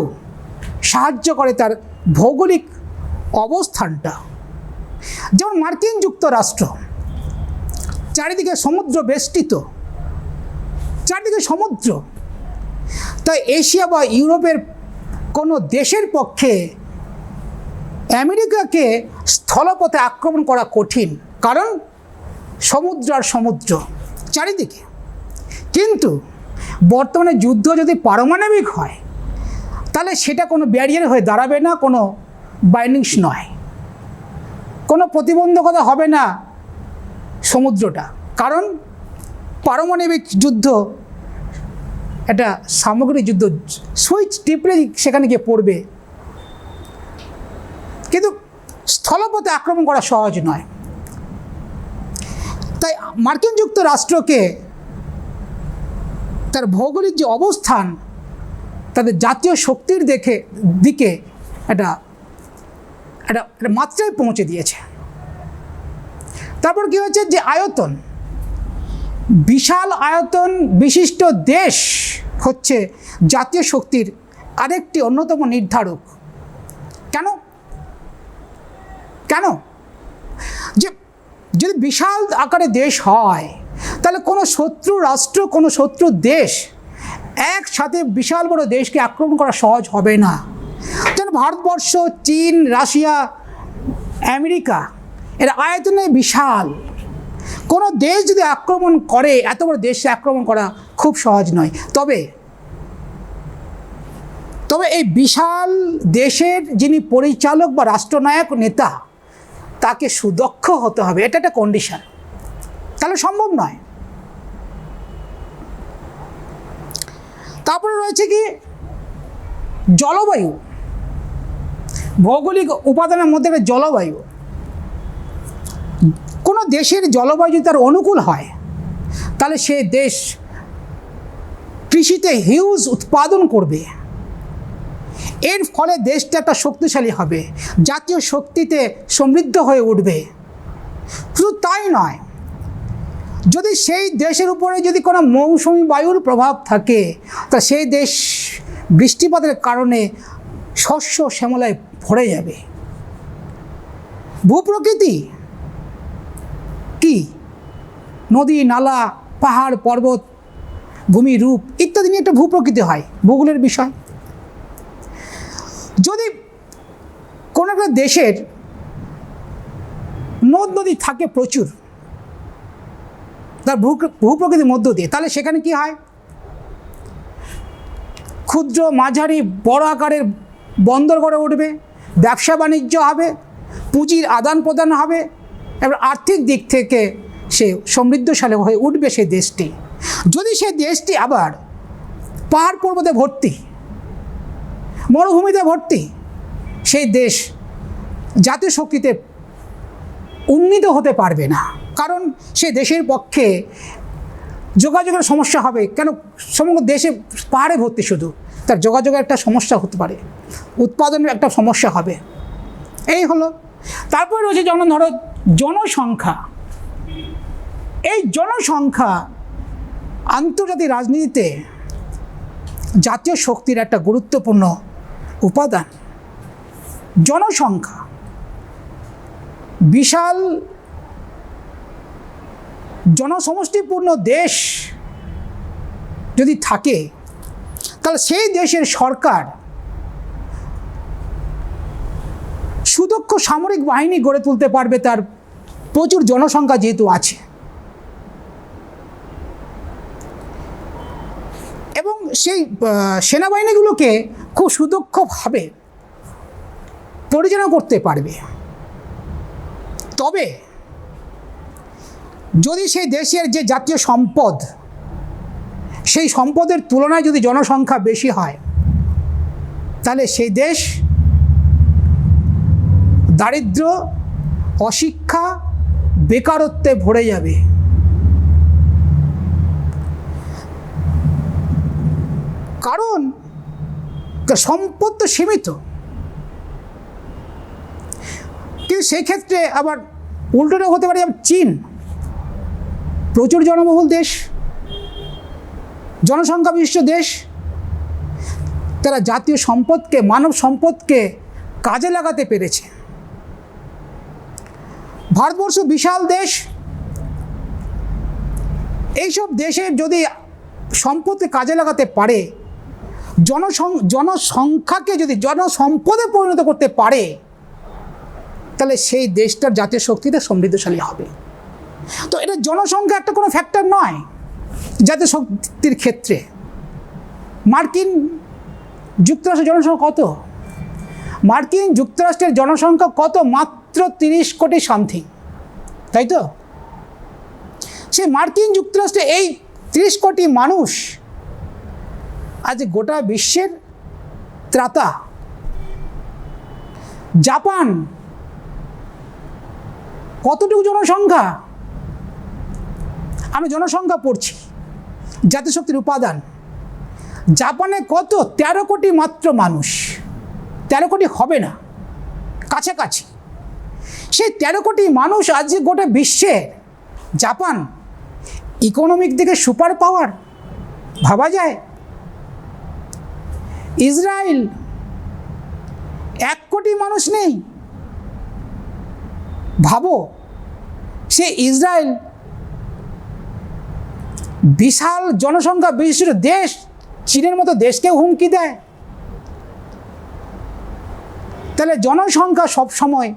সাহায্য করে তার ভৌগোলিক অবস্থানটা। যেমন মার্কিন যুক্তরাষ্ট্র, চারিদিকে সমুদ্র বেষ্টিত, চারিদিকে সমুদ্র। তাই এশিয়া বা ইউরোপের কোনো দেশের পক্ষে আমেরিকাকে স্থলপথে আক্রমণ করা কঠিন, কারণ সমুদ্র আর সমুদ্র চারিদিকে। কিন্তু বর্তমানে যুদ্ধ যদি পারমাণবিক হয়, তাহলে সেটা কোনো ব্যারিয়ার হয়ে দাঁড়াবে না, কোনো বাইন্ডিংস নয়, কোনো প্রতিবন্ধকতা হবে না সমুদ্রটা। কারণ পারমাণবিক যুদ্ধ একটা সামগ্রিক যুদ্ধ, সুইচ টিপলে সেখানে গিয়ে পড়বে। কিন্তু স্থলপথে আক্রমণ করা সহজ নয়। তাই মার্কিন যুক্তরাষ্ট্রকে তার ভৌগোলিক যে অবস্থান, তাদের জাতীয় শক্তির দিকে একটা মাত্রায় পৌঁছে দিয়েছে। তারপর কি হয়েছে, যে আয়তন, বিশাল আয়তন বিশিষ্ট দেশ হচ্ছে জাতীয় শক্তির আরেকটি অন্যতম নির্ধারক। কেন? যে যদি বিশাল আকারে দেশ হয়, তাহলে কোনো শত্রু রাষ্ট্র, কোনো শত্রু দেশ একসাথে বিশাল বড় দেশকে আক্রমণ করা সহজ হবে না। যেন ভারতবর্ষ, চীন, রাশিয়া, আমেরিকা, এর আয়তনে বিশাল। কোনো দেশ যদি আক্রমণ করে, এত বড় দেশে আক্রমণ করা খুব সহজ নয়। তবে এই বিশাল দেশের যিনি পরিচালক বা রাষ্ট্রনায়ক, নেতা, তাকে সুদক্ষ হতে হবে। এটা একটা কন্ডিশন, তাহলে সম্ভব নয়। তারপরে রয়েছে কি, জলবায়ু। ভৌগোলিক উপাদানের মধ্যে একটা জলবায়ু। কোনো দেশের জলবায়ু যদি তার অনুকূল হয়, তাহলে সে দেশ কৃষিতে হিউজ উৎপাদন করবে। এর ফলে দেশটা একটা শক্তিশালী হবে, জাতীয় শক্তিতে সমৃদ্ধ হয়ে উঠবে। শুধু তাই নয়, যদি সেই দেশের উপরে যদি কোনো মৌসুমী বায়ুর প্রভাব থাকে, তা সেই দেশ বৃষ্টিপাতের কারণে শস্য শ্যামলায় ভরে যাবে। ভূপ্রকৃতি কি? নদী, নালা, পাহাড়, পর্বত, ভূমি রূপ ইত্যাদি নিয়ে একটা ভূপ্রকৃতি হয়, ভূগোলের বিষয়। যদি কোনো একটা দেশের নদ নদী থাকে প্রচুর তার ভূপ্রকৃতির মধ্য দিয়ে, তাহলে সেখানে কি হয়, ক্ষুদ্র, মাঝারি, বড় আকারের বন্দর গড়ে উঠবে, ব্যবসা বাণিজ্য হবে, পুঁজির আদান প্রদান হবে, এবার আর্থিক দিক থেকে সে সমৃদ্ধশালী হয়ে উঠবে সেই দেশটি। যদি সেই দেশটি আবার পাহাড় পর্বতে ভর্তি, মরুভূমিতে ভর্তি, সেই দেশ জাতীয় শক্তিতে উন্নীত হতে পারবে না। কারণ সে দেশের পক্ষে যোগাযোগের সমস্যা হবে। কেন? সমগ্র দেশে পাহাড়ে ভর্তি, শুধু তার যোগাযোগের একটা সমস্যা হতে পারে, উৎপাদনের একটা সমস্যা হবে। এই হলো। তারপরে রয়েছে যেমন ধরো জনসংখ্যা। এই জনসংখ্যা আন্তর্জাতিক রাজনীতিতে জাতীয় শক্তির একটা গুরুত্বপূর্ণ উপাদান, জনসংখ্যা, বিশাল জনসমষ্টিপূর্ণ দেশ যদি থাকে, তাহলে সেই দেশের সরকার সুদক্ষ সামরিক বাহিনী গড়ে তুলতে পারবে, তার প্রচুর জনসংখ্যা যেহেতু আছে। এবং সেই সেনাবাহিনীগুলোকে খুব সুদক্ষভাবে পরিচালনা করতে পারবে। তবে যদি সেই দেশের যে জাতীয় সম্পদ, সেই সম্পদের তুলনায় যদি জনসংখ্যা বেশি হয়, তাহলে সেই দেশ দারিদ্র্য, অশিক্ষা, বেকারত্বে ভরে যাবে। কারণ সম্পদ তো সীমিত। কিন্তু সেই ক্ষেত্রে আবার উল্টোটা হতে পারে, চীন প্রচুর জনবহুল দেশ, জনসংখ্যা বিশিষ্ট দেশ, তারা জাতীয় সম্পদকে, মানব সম্পদকে কাজে লাগাতে পেরেছে। ভারতবর্ষ বিশাল দেশ, এইসব দেশে যদি সম্পদকে কাজে লাগাতে পারে, জনসংখ্যাকে যদি জনসম্পদে পরিণত করতে পারে, তাহলে সেই দেশটার জাতীয় শক্তিতে সমৃদ্ধশালী হবে। তো এটা জনসংখ্যা একটা কোনো ফ্যাক্টর নয় জাতীয় শক্তির ক্ষেত্রে। মার্কিন যুক্তরাষ্ট্রের জনসংখ্যা কত? মার্কিন যুক্তরাষ্ট্রের জনসংখ্যা কত? মাত্র 30 কোটি সামথিং, তাই তো? সেই মার্কিন যুক্তরাষ্ট্রে এই 30 কোটি মানুষ আজ গোটা বিশ্বের ত্রাতা। জাপান কতটুকু জনসংখ্যা? আমি জনসংখ্যা পড়ছি, জাতীয় শক্তির উপাদান। জাপানে কত? 13 কোটি মাত্র মানুষ। 13 কোটি হবে না, কাছাকাছি। সেই 13 কোটি মানুষ আজ গোটা বিশ্বে, জাপান ইকোনমিক দিকে সুপার পাওয়ার ভাবা যায়। ইসরায়েল 1 কোটি মানুষ নেই। ভাবো, সে ইসরায়েল বিশাল জনসংখ্যা বিশিষ্ট দেশ, চীনের মতো দেশকে হুমকি দেয়। তাহলে জনসংখ্যা সবসময়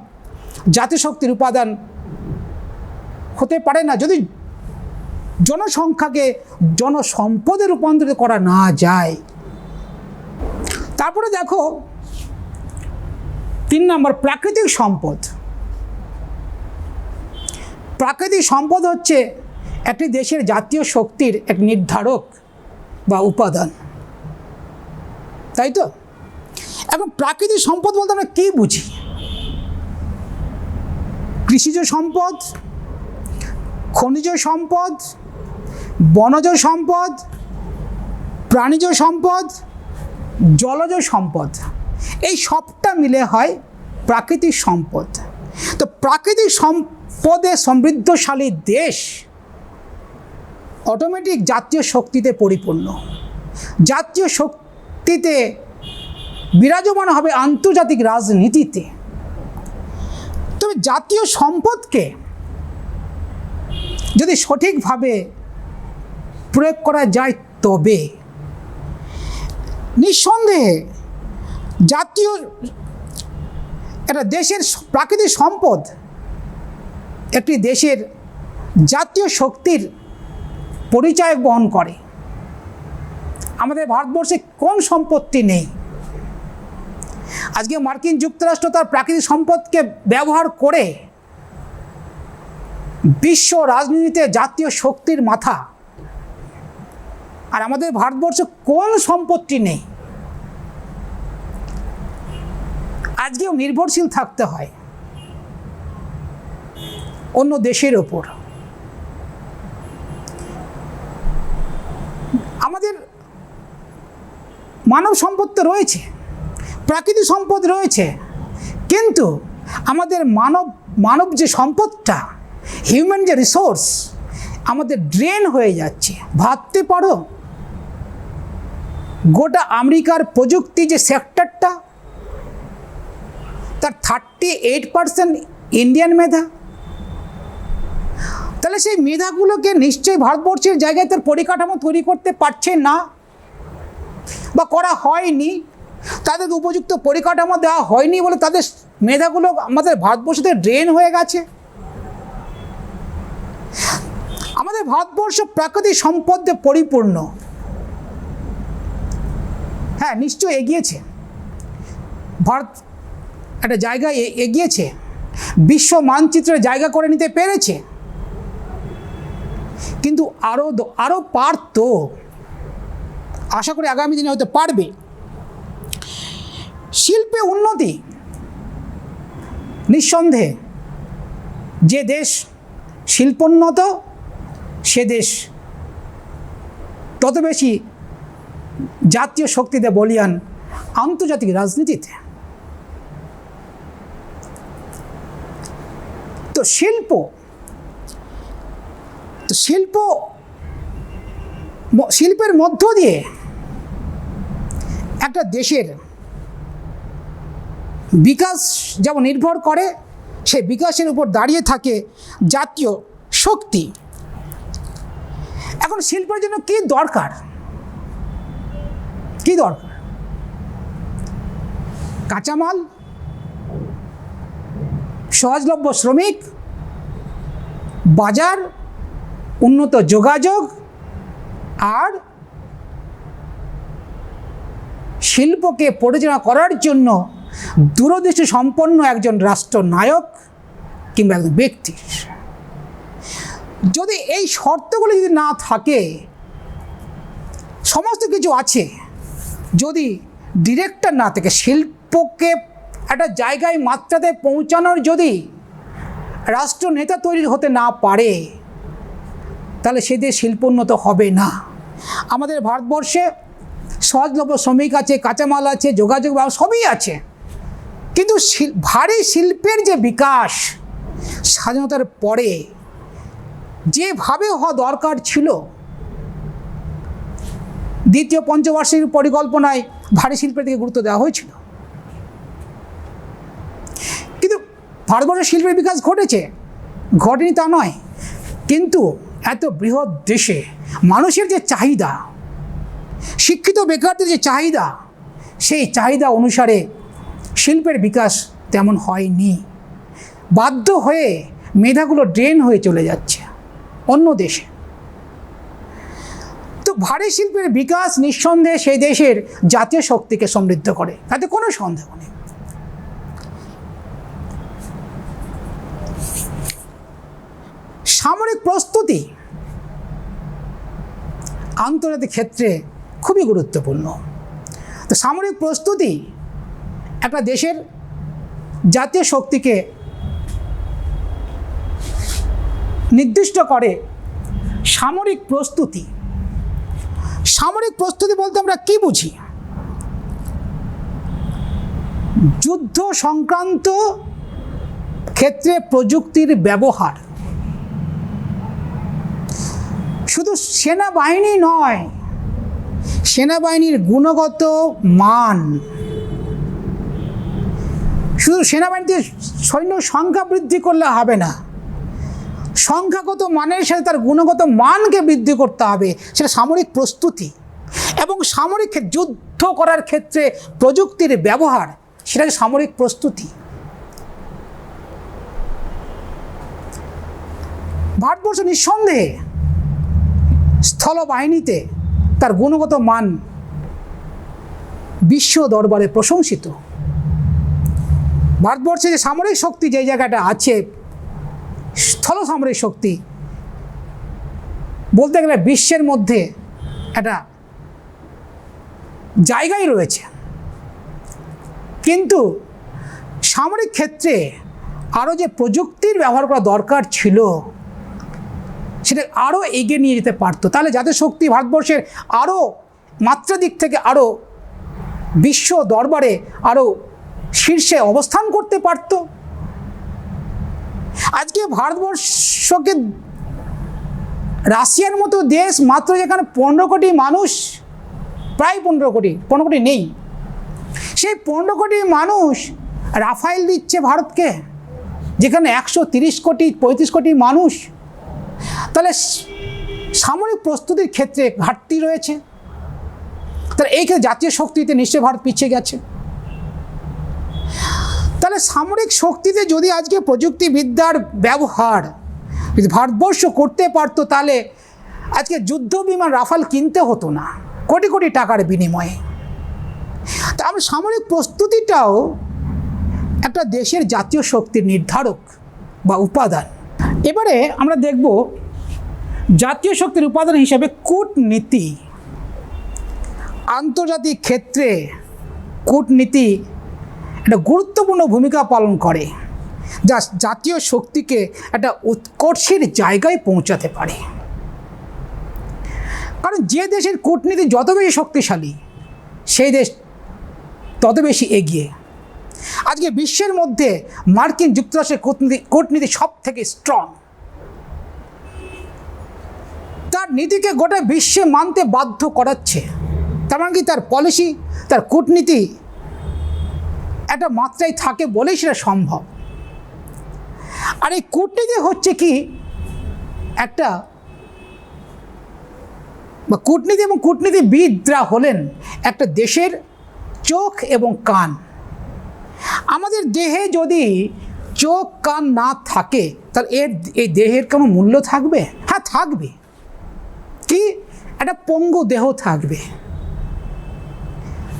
জাতীয় শক্তির উপাদান হতে পারে না, যদি জনসংখ্যাকে জনসম্পদে রূপান্তরিত করা না যায়। তারপরে দেখো 3 নম্বর, প্রাকৃতিক সম্পদ। প্রাকৃতিক সম্পদ হচ্ছে একটি দেশের জাতীয় শক্তির এক নির্ধারক বা উপাদান, তাই তো? এখন প্রাকৃতিক সম্পদ বলতে আমরা কী বুঝি? কৃষিজ সম্পদ, খনিজ সম্পদ, বনজ সম্পদ, প্রাণীজ সম্পদ, জলজ সম্পদ, এই সবটা মিলে হয় প্রাকৃতিক সম্পদ। তো প্রাকৃতিক সম্পদে সমৃদ্ধশালী দেশ অটোমেটিক জাতীয় শক্তিতে পরিপূর্ণ, জাতীয় শক্তিতে বিরাজমান হবে আন্তর্জাতিক রাজনীতিতে। তবে জাতীয় সম্পদকে যদি সঠিকভাবে প্রয়োগ করা যায়, তবে নিঃসন্দেহে জাতীয় একটা দেশের প্রাকৃতিক সম্পদ একটি দেশের জাতীয় শক্তির পরিচয় বহন করে। আমাদের ভারতবর্ষে কোন সম্পত্তি নেই? আজকে মার্কিন যুক্তরাষ্ট্র তার প্রাকৃতিক সম্পদকে ব্যবহার করে বিশ্ব রাজনীতিতে জাতীয় শক্তির মাথা। আর আমাদের ভারতবর্ষে কোন সম্পত্তি নেই? আজকেও নির্ভরশীল থাকতে হয় অন্য দেশের ওপর। আমাদের মানব সম্পদ তো রয়েছে, প্রাকৃতিক সম্পদ রয়েছে, কিন্তু আমাদের মানব যে সম্পদটা, হিউম্যান যে রিসোর্স, আমাদের ড্রেন হয়ে যাচ্ছে। ভাবতে পারো, গোটা আমেরিকার প্রযুক্তি যে সেক্টরটা, তার 38% ইন্ডিয়ান মেধা। তাহলে সেই মেধাগুলোকে নিশ্চয়ই ভারতবর্ষের জায়গায় তার পরিকাঠামো তৈরি করতে পারছে না বা করা হয়নি, তাদের উপযুক্ত পরিকাঠামো দেওয়া হয়নি বলে তাদের মেধাগুলো আমাদের ভারতবর্ষতে ড্রেন হয়ে গেছে। আমাদের ভারতবর্ষ প্রাকৃতিক সম্পদে পরিপূর্ণ। হ্যাঁ, নিশ্চয় এগিয়েছে, ভারত একটা জায়গায় এগিয়েছে, বিশ্ব মানচিত্রে জায়গা করে নিতে পেরেছে, কিন্তু আরও পারত। আশা করি আগামী দিনে হয়তো পারবে। শিল্পে উন্নতি, নিঃসন্দেহে যে দেশ শিল্পোন্নত সে দেশ তত বেশি জাতীয় শক্তিতে বলীয়ান আন্তর্জাতিক রাজনীতিতে। তো শিল্পের মধ্য দিয়ে একটা দেশের বিকাশ যেমন নির্ভর করে, সেই বিকাশের উপর দাঁড়িয়ে থাকে জাতীয় শক্তি। এখন শিল্পের জন্য কি দরকার? কাঁচামাল, সহজলভ্য শ্রমিক, বাজার, উন্নত যোগাযোগ, আর শিল্পকে পরিচালনা করার জন্য দূরদৃষ্টি সম্পন্ন একজন রাষ্ট্রনায়ক কিংবা একজন ব্যক্তি। যদি এই শর্তগুলি যদি না থাকে, সমস্ত কিছু আছে, যদি ডিরেক্টর না থাকে, শিল্পকে একটা জায়গায় মাত্রাতে পৌঁছানোর যদি রাষ্ট্রনেতা তৈরি হতে না পারে, তাহলে সে দেশ শিল্পোন্নত হবে না। আমাদের ভারতবর্ষে সহজলভ্য শ্রমিক আছে, কাঁচামাল আছে, যোগাযোগ ব্যবস্থা সবই আছে, কিন্তু ভারী শিল্পের যে বিকাশ স্বাধীনতার পরে যেভাবে হওয়া দরকার ছিল, দ্বিতীয় পঞ্চবার্ষিক পরিকল্পনায় ভারী শিল্পের দিকে গুরুত্ব দেওয়া হয়েছিল, কিন্তু ভারতবর্ষের শিল্পের বিকাশ ঘটেনি তা নয়। কিন্তু এত বৃহৎ দেশে মানুষের যে চাহিদা, শিক্ষিত বেকারদের যে চাহিদা, সেই চাহিদা অনুসারে শিল্পের বিকাশ তেমন হয়নি। বাধ্য হয়ে মেধাগুলো ড্রেন হয়ে চলে যাচ্ছে অন্য দেশে। তো ভারী শিল্পের বিকাশ নিঃসন্দেহে সেই দেশের জাতীয় শক্তিকে সমৃদ্ধ করে, তাতে কোনো সন্দেহ নেই। সামরিক প্রস্তুতি আন্তর্জাতিক ক্ষেত্রে খুবই গুরুত্বপূর্ণ। তো সামরিক প্রস্তুতি একটা দেশের জাতীয় শক্তিকে নির্দিষ্ট করে। সামরিক প্রস্তুতি বলতে আমরা কি বুঝি? যুদ্ধ সংক্রান্ত ক্ষেত্রে প্রযুক্তির ব্যবহার, শুধু সেনাবাহিনী নয়, সেনাবাহিনীর গুণগত মান, শুধু সেনাবাহিনীতে সৈন্য সংখ্যা বৃদ্ধি করলে হবে না, সংখ্যাগত মানের সাথে তার গুণগত মানকে বৃদ্ধি করতে হবে। সেটা সামরিক প্রস্তুতি। এবং সামরিক যুদ্ধ করার ক্ষেত্রে প্রযুক্তির ব্যবহার, সেটা সামরিক প্রস্তুতি। ভারতবর্ষ নিঃসন্দেহে স্থলবাহিনীতে তার গুণগত মান বিশ্ব দরবারে প্রশংসিত। ভারতবর্ষে যে সামরিক শক্তি যে জায়গাটা আছে, স্থল সামরিক শক্তি বলতে গেলে বিশ্বের মধ্যে একটা জায়গায় রয়েছে। কিন্তু সামরিক ক্ষেত্রে আরও যে প্রযুক্তির ব্যবহার করা দরকার ছিল, সেটা আরও এগিয়ে নিয়ে যেতে পারতো। তাহলে জাতীয় শক্তি ভারতবর্ষের আরও মাত্রা দিক থেকে আরও বিশ্ব দরবারে আরও শীর্ষে অবস্থান করতে পারত। আজকে ভারতবর্ষকে রাশিয়ার মতো দেশ, মাত্র যেখানে 15 কোটি মানুষ, প্রায় 15 কোটি নেই, সেই 15 কোটি মানুষ রাফায়েল দিচ্ছে ভারতকে, যেখানে 130 কোটি 35 কোটি মানুষ, তাহলে সামরিক প্রস্তুতির ক্ষেত্রে ঘাটতি রয়েছে। তাহলে এই ক্ষেত্রে জাতীয় শক্তিতে নিশ্চয়ই ভারত পিছিয়ে গেছে। তাহলে সামরিক শক্তিতে যদি আজকে প্রযুক্তিবিদ্যার ব্যবহার যদি ভারতবর্ষ করতে পারতো, তাহলে আজকে যুদ্ধ বিমান রাফাল কিনতে হতো না কোটি কোটি টাকার বিনিময়ে। তা আমরা সামরিক প্রস্তুতিটাও একটা দেশের জাতীয় শক্তির নির্ধারক বা উপাদান। এবারে আমরা দেখব জাতীয় শক্তির উপাদান হিসেবে কূটনীতি। আন্তর্জাতিক ক্ষেত্রে কূটনীতি একটা গুরুত্বপূর্ণ ভূমিকা পালন করে, যা জাতীয় শক্তিকে একটা উৎকর্ষের জায়গায় পৌঁছাতে পারে। কারণ যে দেশের কূটনীতি যত বেশি শক্তিশালী, সেই দেশ তত বেশি এগিয়ে। আজকে বিশ্বের মধ্যে মার্কিন যুক্তরাষ্ট্রের কূটনীতি সব থেকে স্ট্রং। তার নীতিকে গোটা বিশ্বে মানতে বাধ্য করাচ্ছে। তার মানে কি তার পলিসি, তার কূটনীতি একটা মাত্রায় থাকে বলেই সেটা সম্ভব। আর এই কূটনীতি হচ্ছে কি একটা, বা কূটনীতি এবং কূটনীতিবিদরা হলেন একটা দেশের চোখ এবং কান। আমাদের দেহে যদি চোখ কান না থাকে, তাহলে এই দেহের কোনো মূল্য থাকবে? হ্যাঁ, থাকবে। কি একটা পঙ্গু দেহ থাকবে,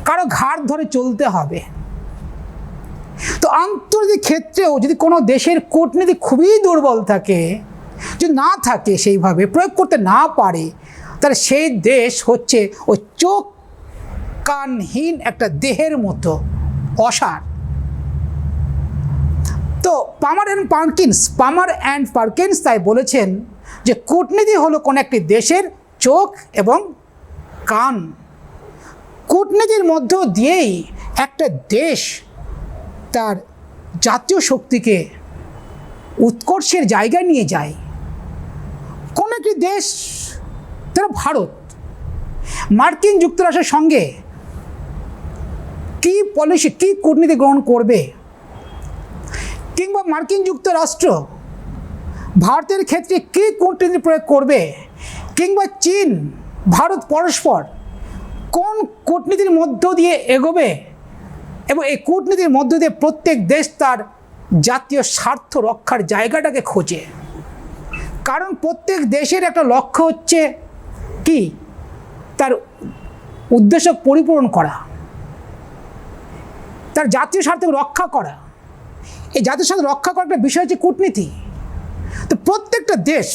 কারো ঘাড় ধরে চলতে হবে। তো আন্তর্জাতিক ক্ষেত্রেও যদি কোনো দেশের কূটনীতি খুবই দুর্বল থাকে, যদি না থাকে, সেইভাবে প্রয়োগ করতে না পারে, তাহলে সেই দেশ হচ্ছে ওই চোখ কানহীন একটা দেহের মতো অসার। তো পামার অ্যান্ড পার্কিন্স তাই বলেছেন যে কূটনীতি হলো কোনো একটি দেশের চোখ এবং কান। কূটনীতির মধ্য দিয়েই একটা দেশ তার জাতীয় শক্তিকে উৎকর্ষের জায়গায় নিয়ে যায়। কোন একটি দেশ, ধরো ভারত, মার্কিন যুক্তরাষ্ট্রের সঙ্গে কী পলিসি, কী কূটনীতি গ্রহণ করবে, কিংবা মার্কিন যুক্তরাষ্ট্র ভারতের ক্ষেত্রে কী কূটনীতি প্রয়োগ করবে, কিংবা চীন ভারত পরস্পর কোন কূটনীতির মধ্য দিয়ে এগোবে, এবং এই কূটনীতির মধ্য দিয়ে প্রত্যেক দেশ তার জাতীয় স্বার্থ রক্ষার জায়গাটাকে খোঁজে। কারণ প্রত্যেক দেশের একটা লক্ষ্য হচ্ছে কি, তার উদ্দেশ্য পরিপূরণ করা, তার জাতীয় স্বার্থ রক্ষা করা। এই জাতীয় স্বার্থ রক্ষা করার একটা বিষয় হচ্ছে কূটনীতি। তো প্রত্যেকটা দেশ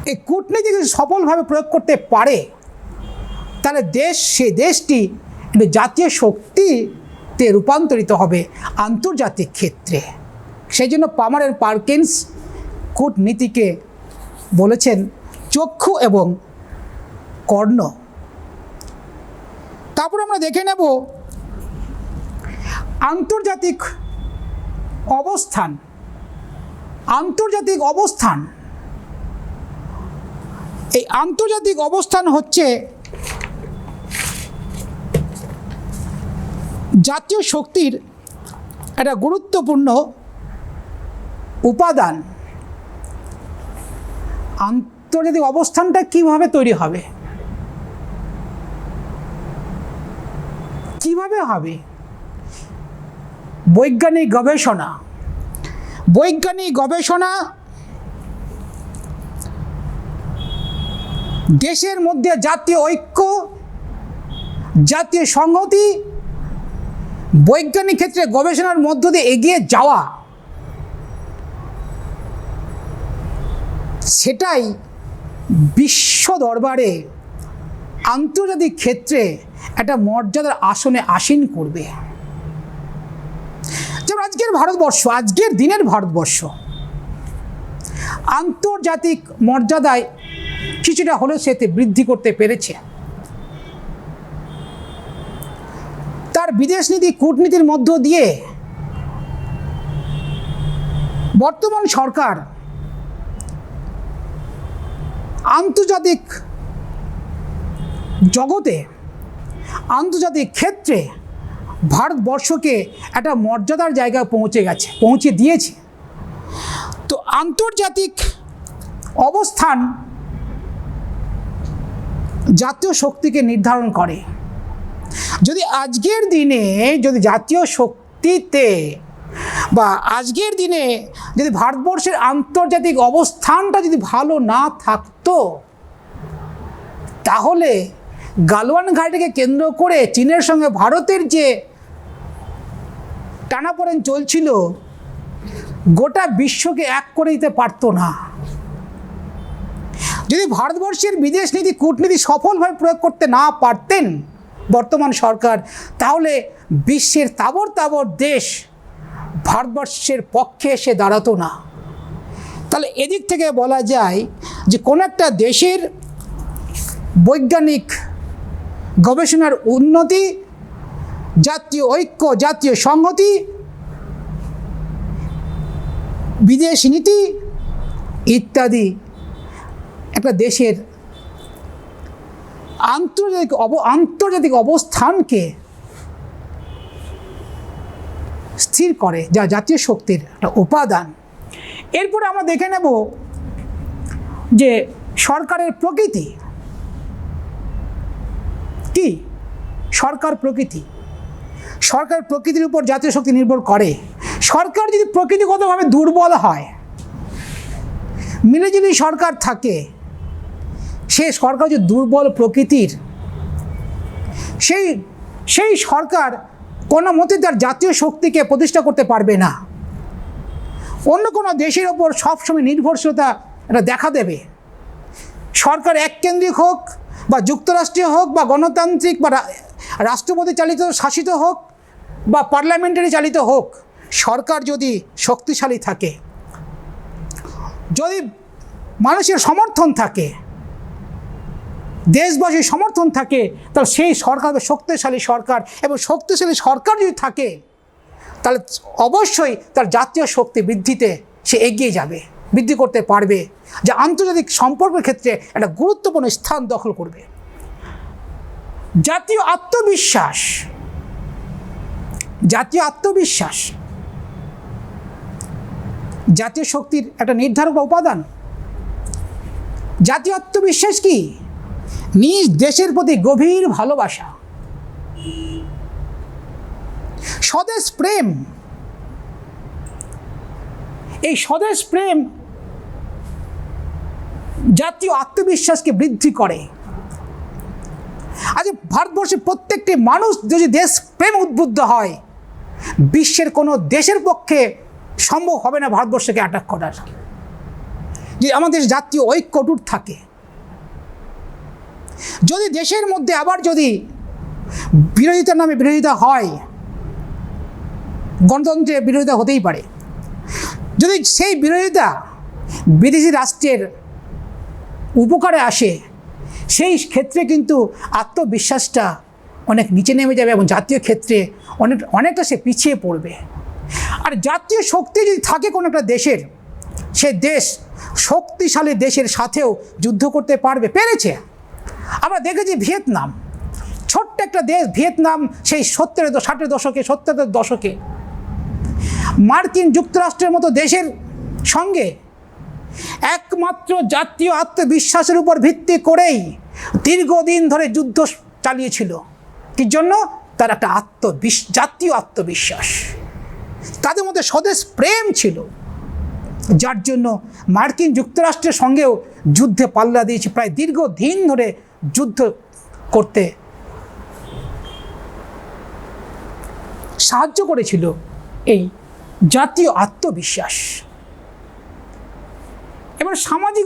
এই কূটনীতিকে সফলভাবে প্রয়োগ করতে পারে, তাহলে সেই দেশটি একটি জাতীয় শক্তিতে রূপান্তরিত হবে আন্তর্জাতিক ক্ষেত্রে। সেই জন্য পামার অ্যান্ড পার্কিন্স কূটনীতিকে বলেছেন চক্ষু এবং কর্ণ। তারপর আমরা দেখে নেব আন্তর্জাতিক অবস্থান। এই আন্তর্জাতিক অবস্থান হচ্ছে জাতীয় শক্তির একটা গুরুত্বপূর্ণ উপাদান। আন্তর্জাতিক অবস্থানটা কিভাবে তৈরি হবে, কিভাবে হবে? বৈজ্ঞানিক গবেষণা, দেশের মধ্যে জাতীয় ঐক্য, জাতীয় সংহতি, বৈজ্ঞানিক ক্ষেত্রে গবেষণার মধ্য দিয়ে এগিয়ে যাওয়া, সেটাই বিশ্ব দরবারে আন্তর্জাতিক ক্ষেত্রে একটা মর্যাদার আসনে আসীন করবে। যেমন আজকের দিনের ভারতবর্ষ আন্তর্জাতিক মর্যাদায় কিছুটা হলেও সেতে বৃদ্ধি করতে পেরেছে। তার বিদেশ নীতি, কূটনীতির মধ্য দিয়ে বর্তমান সরকার আন্তর্জাতিক জগতে আন্তর্জাতিক ক্ষেত্রে ভারতবর্ষকে একটা মর্যাদার জায়গায় পৌঁছে দিয়েছে। তো আন্তর্জাতিক অবস্থান জাতীয় শক্তিকে নির্ধারণ করে। যদি আজকের দিনে যদি জাতীয় শক্তিতে বা আজকের দিনে যদি ভারতবর্ষের আন্তর্জাতিক অবস্থানটা যদি ভালো না থাকতো, তাহলে গালওয়ান ঘাটিকে কেন্দ্র করে চীনের সঙ্গে ভারতের যে টানাপোড়েন চলছিল, গোটা বিশ্বকে এক করে দিতে পারতো না। যদি ভারতবর্ষের বিদেশ নীতি কূটনীতি সফলভাবে প্রয়োগ করতে না পারতেন বর্তমান সরকার, তাহলে বিশ্বের তাবর তাবর দেশ ভারতবর্ষের পক্ষে এসে দাঁড়াতো না। তাহলে এদিক থেকে বলা যায় যে কোনো একটা দেশের বৈজ্ঞানিক গবেষণার উন্নতি, জাতীয় ঐক্য, জাতীয় সংহতি, বিদেশ নীতি ইত্যাদি একটা দেশের আন্তর্জাতিক অবস্থানকে স্থির করে, যা জাতীয় শক্তির একটা উপাদান। এরপরে আমরা দেখে নেব যে সরকারের প্রকৃতি কি। সরকার প্রকৃতির উপর জাতীয় শক্তি নির্ভর করে। সরকার যদি প্রকৃতিগতভাবে দুর্বল হয়, মিলেজুলি সরকার থাকে, সে সরকার যে দুর্বল প্রকৃতির, সেই সরকার কোনো মতে তার জাতীয় শক্তিকে প্রতিষ্ঠা করতে পারবে না। অন্য কোনো দেশের ওপর সবসময় নির্ভরশীলতা এটা দেখা দেবে। সরকার এককেন্দ্রিক হোক বা যুক্তরাষ্ট্রীয় হোক বা গণতান্ত্রিক বা রাষ্ট্রপতি চালিত শাসিত হোক বা পার্লামেন্টারি চালিত হোক, সরকার যদি শক্তিশালী থাকে, যদি মানুষের সমর্থন থাকে, দেশবাসীর সমর্থন থাকে, তাহলে সেই সরকার শক্তিশালী সরকার, এবং শক্তিশালী সরকার যদি থাকে তাহলে অবশ্যই তার জাতীয় শক্তি বৃদ্ধিতে সে এগিয়ে যাবে, বৃদ্ধি করতে পারবে, যা আন্তর্জাতিক সম্পর্কের ক্ষেত্রে একটা গুরুত্বপূর্ণ স্থান দখল করবে। জাতীয় আত্মবিশ্বাস জাতীয় শক্তির একটা নির্ধারক বা উপাদান। জাতীয় আত্মবিশ্বাস কি? নিজ দেশের প্রতি গভীর ভালোবাসা, স্বদেশ প্রেম। এই স্বদেশ প্রেম জাতীয় আত্মবিশ্বাসকে বৃদ্ধি করে। আজ ভারতবর্ষের প্রত্যেকটি মানুষ যদি দেশ প্রেম উদ্বুদ্ধ হয়, বিশ্বের কোনো দেশের পক্ষে সম্ভব হবে না ভারতবর্ষকে অ্যাটাক করার। যদি আমাদের জাতীয় ঐক্য অটুট থাকে, যদি দেশের মধ্যে আবার যদি বিরোধিতার নামে বিরোধিতা হয়, গণতন্ত্রের বিরোধিতা হতেই পারে, যদি সেই বিরোধিতা বিদেশি রাষ্ট্রের উপকারে আসে, সেই ক্ষেত্রে কিন্তু আত্মবিশ্বাসটা অনেক নিচে নেমে যাবে এবং জাতীয় ক্ষেত্রে অনেকটা সে পিছিয়ে পড়বে। আর জাতীয় শক্তি যদি থাকে কোনো একটা দেশের, সে দেশ শক্তিশালী দেশের সাথেও যুদ্ধ করতে পেরেছে। আমরা দেখেছি ভিয়েতনাম, ছোট্ট একটা দেশ ভিয়েতনাম, সেই 70-এর দশকে মার্কিন যুক্তরাষ্ট্রের মতো দেশের সঙ্গে একমাত্র জাতীয় আত্মবিশ্বাসের উপর ভিত্তি করেই দীর্ঘদিন ধরে যুদ্ধ চালিয়েছিল। কি জন্য? তার একটা জাতীয় আত্মবিশ্বাস, তাদের মধ্যে স্বদেশ প্রেম ছিল, যার জন্য মার্কিন যুক্তরাষ্ট্রের সঙ্গেও যুদ্ধে পাল্লা দিয়েছে, প্রায় দীর্ঘদিন ধরে যুদ্ধ করতে সাহায্য করেছিল এই জাতীয় আত্মবিশ্বাস। এবার সামাজিক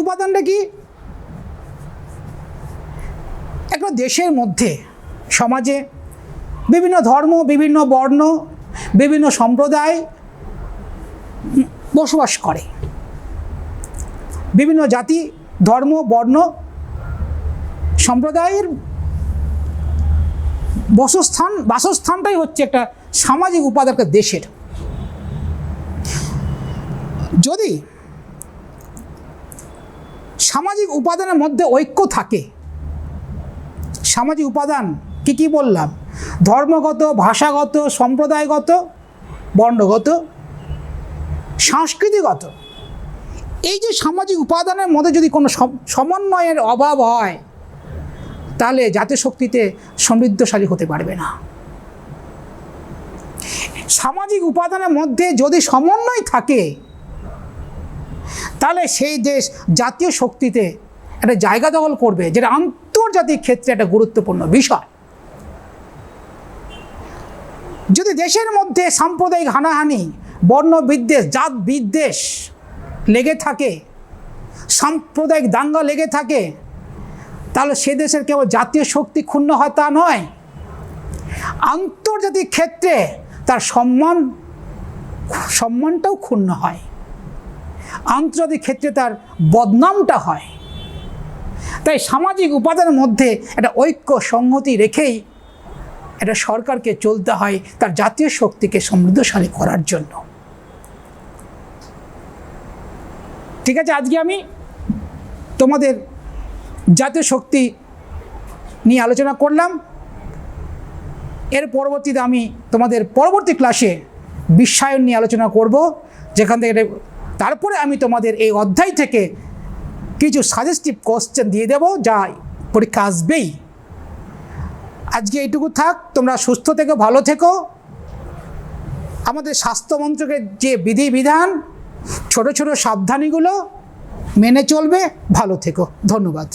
উপাদানটা কি? একটা দেশের মধ্যে, সমাজে বিভিন্ন ধর্ম, বিভিন্ন বর্ণ, বিভিন্ন সম্প্রদায় বসবাস করে। বিভিন্ন জাতি, ধর্ম, বর্ণ, সম্প্রদায়ের বাসস্থানটাই হচ্ছে একটা সামাজিক উপাদান একটা দেশের। যদি সামাজিক উপাদানের মধ্যে ঐক্য থাকে, সামাজিক উপাদান কি কি বললাম? ধর্মগত, ভাষাগত, সম্প্রদায়গত, বর্ণগত, সংস্কৃতিগত। এই যে সামাজিক উপাদানের মধ্যে যদি কোনো সমন্বয়ের অভাব হয়, তাহলে জাতীয় শক্তিতে সমৃদ্ধশালী হতে পারবে না। সামাজিক উপাদানের মধ্যে যদি সমন্বয় থাকে, তাহলে সেই দেশ জাতীয় শক্তিতে একটা জায়গা দখল করবে, যেটা আন্তর্জাতিক ক্ষেত্রে একটা গুরুত্বপূর্ণ বিষয়। যদি দেশের মধ্যে সাম্প্রদায়িক হানাহানি, বর্ণ বিদ্বেষ, জাত বিদ্বেষ লেগে থাকে, সাম্প্রদায়িক দাঙ্গা লেগে থাকে, তাহলে সে দেশের কেবল জাতীয় শক্তি ক্ষুণ্ণ হয় তা নয়, আন্তর্জাতিক ক্ষেত্রে তার সম্মানটাও ক্ষুণ্ণ হয়, আন্তর্জাতিক ক্ষেত্রে তার বদনামটা হয়। তাই সামাজিক উপাদানের মধ্যে একটা ঐক্য সংহতি রেখেই একটা সরকারকে চলতে হয় তার জাতীয় শক্তিকে সমৃদ্ধশালী করার জন্য। ঠিক আছে, আজকে আমি তোমাদের জাতীয় শক্তি নিয়ে আলোচনা করলাম। এর পরবর্তীতে আমি তোমাদের পরবর্তী ক্লাসে বিশ্বায়ন নিয়ে আলোচনা করব, যেখান থেকে তারপরে আমি তোমাদের এই অধ্যায় থেকে কিছু সাজেস্টিভ কোশ্চেন দিয়ে দেব, যা পরীক্ষা আসবেই। আজকে এইটুকু থাক, তোমরা সুস্থ থেকো, ভালো থেকো। আমাদের স্বাস্থ্য মন্ত্রকের যে বিধিবিধান, ছোট ছোট সাবধানীগুলো মেনে চলবে। ভালো থেকো, ধন্যবাদ।